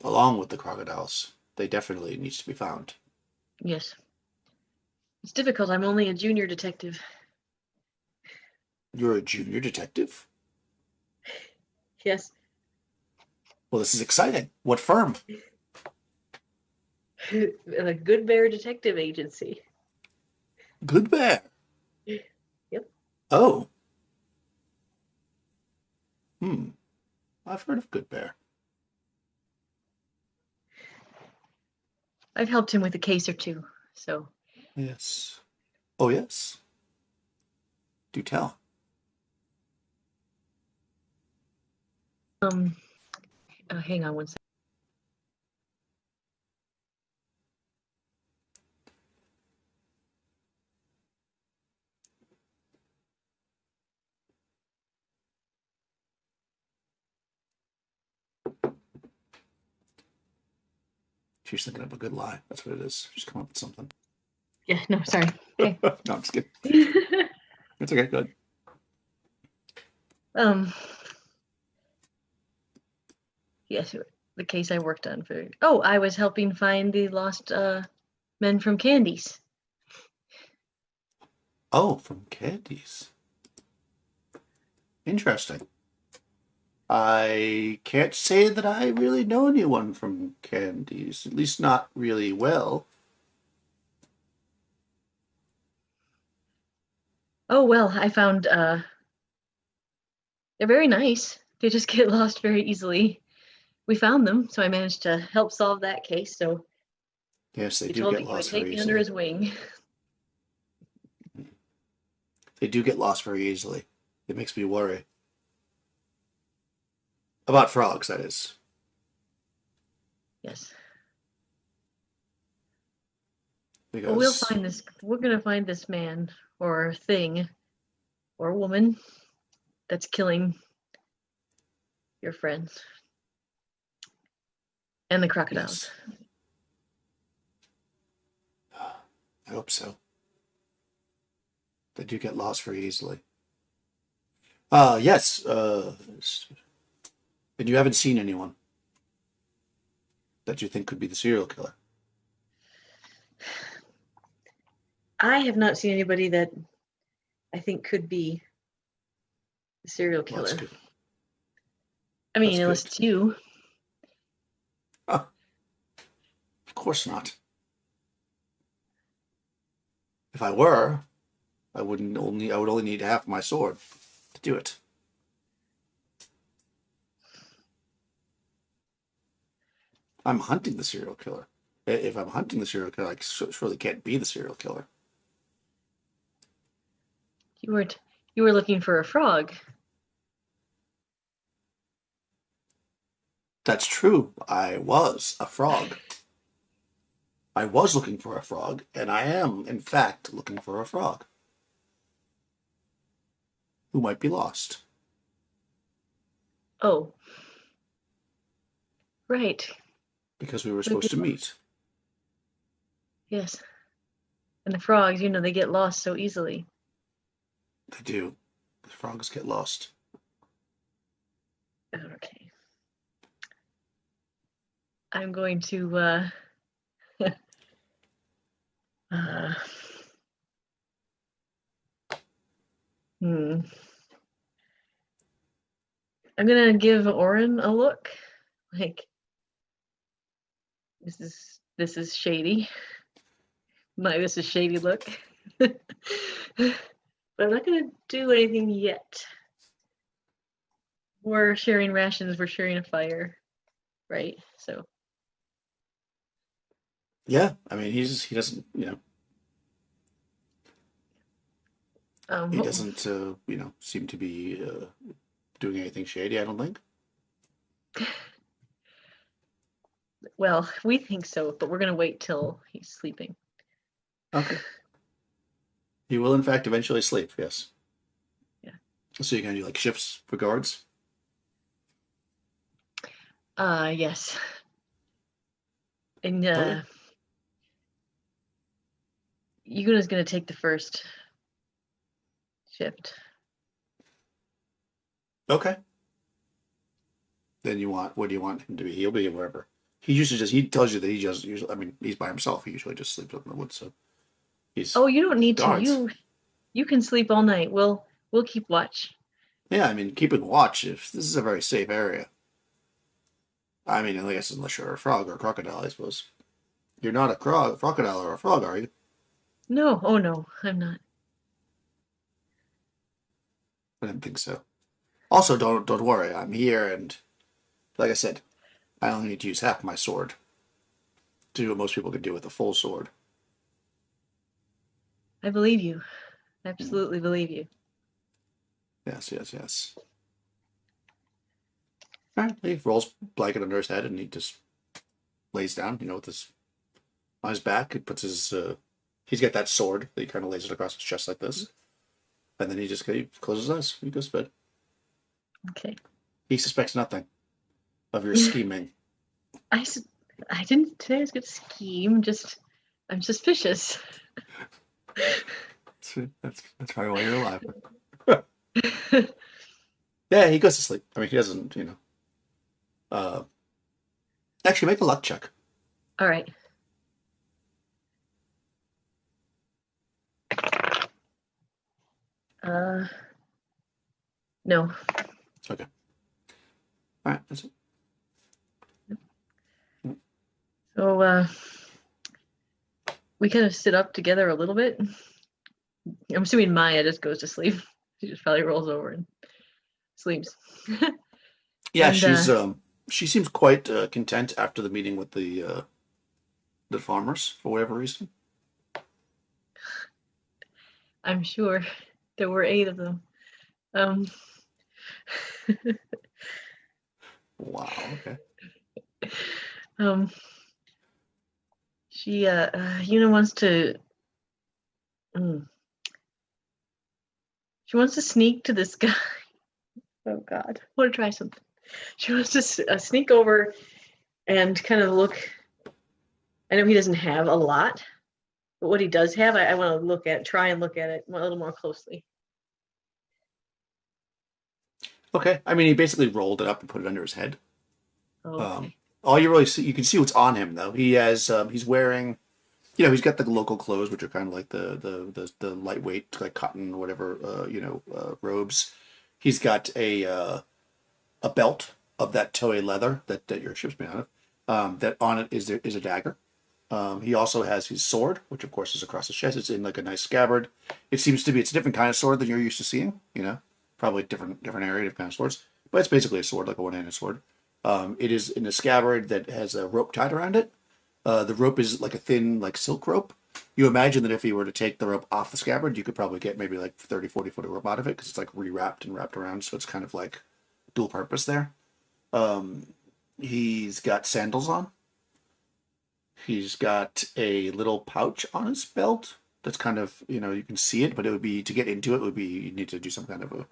along with the crocodiles, they definitely needs to be found. Yes. It's difficult. I'm only a junior detective. You're a junior detective? Yes. Well, this is exciting. What firm? A Good Bear Detective Agency. Good Bear. Yep. Oh. Hmm. I've heard of Good Bear. I've helped him with a case or two, so. Yes. Oh, yes. Do tell. Hang on one second. She's thinking of a good lie. That's what it is. She's come up with something. Yeah, no, sorry. Okay. No, I'm just kidding. It's okay. Good. um, yes, the case I worked on for. Oh, I was helping find the lost men from Candies. Oh, from Candies. Interesting. I can't say that I really know anyone from Candies, at least not really well. Oh well, I found they're very nice. They just get lost very easily. We found them, so I managed to help solve that case. So Yes, they he do told get me he would lost take very me under easily. his wing. They do get lost very easily. It makes me worry. About frogs, that is. Yes. Well, we'll Because, find this. We're gonna find this man or thing or woman that's killing your friends and the crocodiles. yes, I hope so. They do get lost very easily. Yes, and you haven't seen anyone that you think could be the serial killer. I have not seen anybody that I think could be the serial Well, that's killer. good. I That's mean, unless good. it's you. Huh, of course not. If I were, I would only need half my sword to do it. I'm hunting the serial killer. If I'm hunting the serial killer, I surely can't be the serial killer. You weren't. You were looking for a frog. That's true. I was a frog. I was looking for a frog, and I am, in fact, looking for a frog who might be lost. Oh, right. Because we were Would supposed be- to meet. Yes. And the frogs, they get lost so easily. They do. The frogs get lost. Okay. I'm going to uh hmm. I'm gonna give Oren a look. Like this is shady. This is shady look. But I'm not gonna do anything yet. We're sharing rations, we're sharing a fire, right? So Yeah, I mean, he doesn't, he Oh, doesn't, seem to be doing anything shady. I don't think. well, we think so, but we're gonna wait till he's sleeping. Okay. He will, in fact, eventually sleep. Yes. Yeah. So you're gonna do like shifts for guards. Yes. And Okay. Yuna's gonna take the first shift. Okay. Then what do you want him to be? He'll be wherever. He tells you that he just usually, I mean, he's by himself. He usually just sleeps up in the woods. So he's Oh, you don't need to. guards. You can sleep all night. We'll keep watch. Yeah, I mean, keeping watch. If this is a very safe area. I mean, I guess unless you're a frog or a crocodile, I suppose. You're not a crocodile or a frog, are you? No, oh no, I'm not. I didn't think so. Also, don't worry. I'm here, and like I said, I only need to use half my sword to do what most people could do with a full sword. I believe you. Mm. Absolutely believe you. Yes, yes, yes. All right, he rolls blanket under his head, and he just lays down. With his on his back. He puts his he's got that sword that he kind of lays it across his chest like this, and then he closes his eyes. He goes to bed. Okay. He suspects nothing of your scheming. I, I didn't say I was gonna scheme. Just I'm suspicious. That's probably why you're alive. Yeah, he goes to sleep. I mean, he doesn't. Uh, Actually, make a luck check. All right. Uh, no. Okay. All right. That's it. So we kind of sit up together a little bit. I'm assuming Maya just goes to sleep. She just probably rolls over and sleeps. Yeah, And she seems quite content after the meeting with the farmers for whatever reason. I'm sure there were 8 of them. Um, Wow. Okay. um, she Yuna wants to. Mm, she wants to sneak to this guy. Oh God, I want to try something. She wants to sneak over and kind of look. I know he doesn't have a lot, but what he does have, I want to try and look at it a little more closely. Okay. I mean, he basically rolled it up and put it under his head. Um, Okay. all you really see, you can see what's on him though. He's wearing, he's got the local clothes, which are kind of like the lightweight, like cotton, or whatever, robes. He's got a belt of that toei leather that your ship's made out of. That on it is a dagger. He also has his sword, which of course is across his chest. It's in like a nice scabbard. It's a different kind of sword than you're used to seeing. Probably different area, different kind of swords. But it's basically a sword, like a one-handed sword. It is in a scabbard that has a rope tied around it. The rope is like a thin, like silk rope. You imagine that if you were to take the rope off the scabbard, you could probably get maybe like 30, 40 foot of rope out of it because it's like rewrapped and wrapped around. So it's kind of like dual purpose there. He's got sandals on. He's got a little pouch on his belt that's kind of, you can see it, but it would be to get into it would be you need to do some kind of a.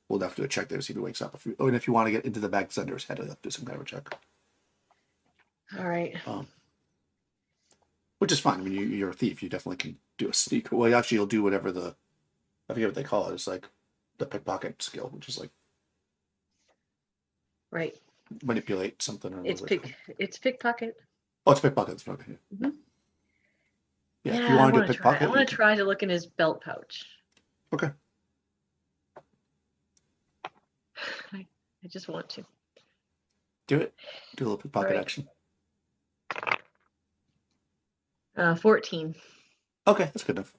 We'll have to do a check there to see if he wakes up. And if you want to get into the bag that's under his head, I'll have to do some kind of a check. All right. Which is fine. I mean, you're a thief. You definitely can do a sneak. Well, actually, you'll do whatever I forget what they call it. It's like the pickpocket skill, which is like Right. manipulate something or whatever it's called. It's pickpocket. Oh, it's pickpocket. It's okay. Mm-hmm. Yeah, if you Yeah, I want to do want a to try. I pickpocket, want to try to look in his belt pouch. Okay. I just want to. Do it. Do a little pickpocket Right. action. 14. Okay, that's good enough.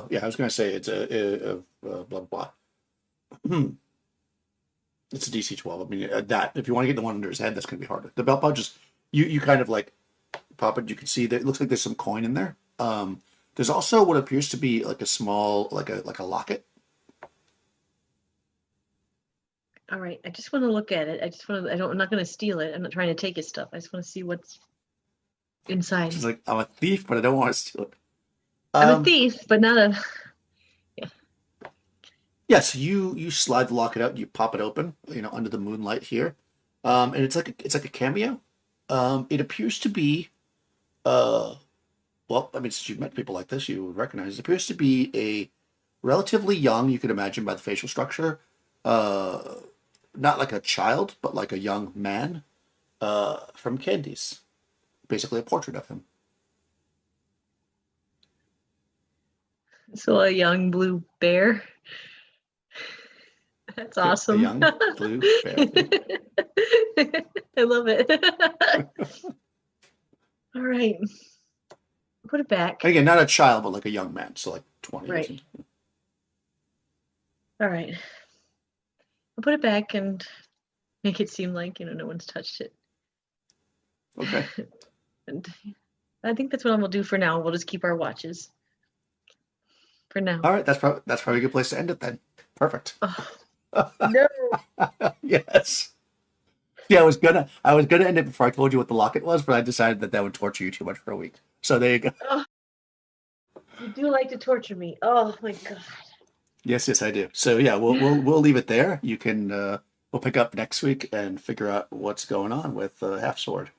Yeah, I was gonna say it's a blah blah. blah. It's a DC 12. I mean, that if you want to get the one under his head, that's gonna be harder. The belt pouch is you kind of like pop it. You can see that it looks like there's some coin in there. There's also what appears to be like a small, like a locket. All right. I just want to look at it. I'm not going to steal it. I'm not trying to take his stuff. I just want to see what's inside. She's like, I'm a thief, but I don't want to steal it. I'm a thief, but not a. Yeah. Yeah, so you slide the locket out, and you pop it open, under the moonlight here, and it's like a cameo. It appears to be, well, I mean, since you've met people like this, you would recognize it appears to be a relatively young, you could imagine by the facial structure, uh, not like a child, but like a young man, from Candies. Basically, a portrait of him. So a young blue bear. That's awesome. A young blue bear. I love it. All right. Put it back. Again, not a child, but like a young man, so like 20. Right. All right. I'll put it back and make it seem like, no one's touched it. Okay. And I think that's what I'm gonna do for now. We'll just keep our watches for now. All right, that's probably a good place to end it then. Perfect. Oh, no. Yes. Yeah, I was gonna end it before I told you what the locket was, but I decided that would torture you too much for a week. So there you go. Oh, you do like to torture me. Oh my God. Yes, I do. So yeah, we'll leave it there. You can we'll pick up next week and figure out what's going on with Half Sword.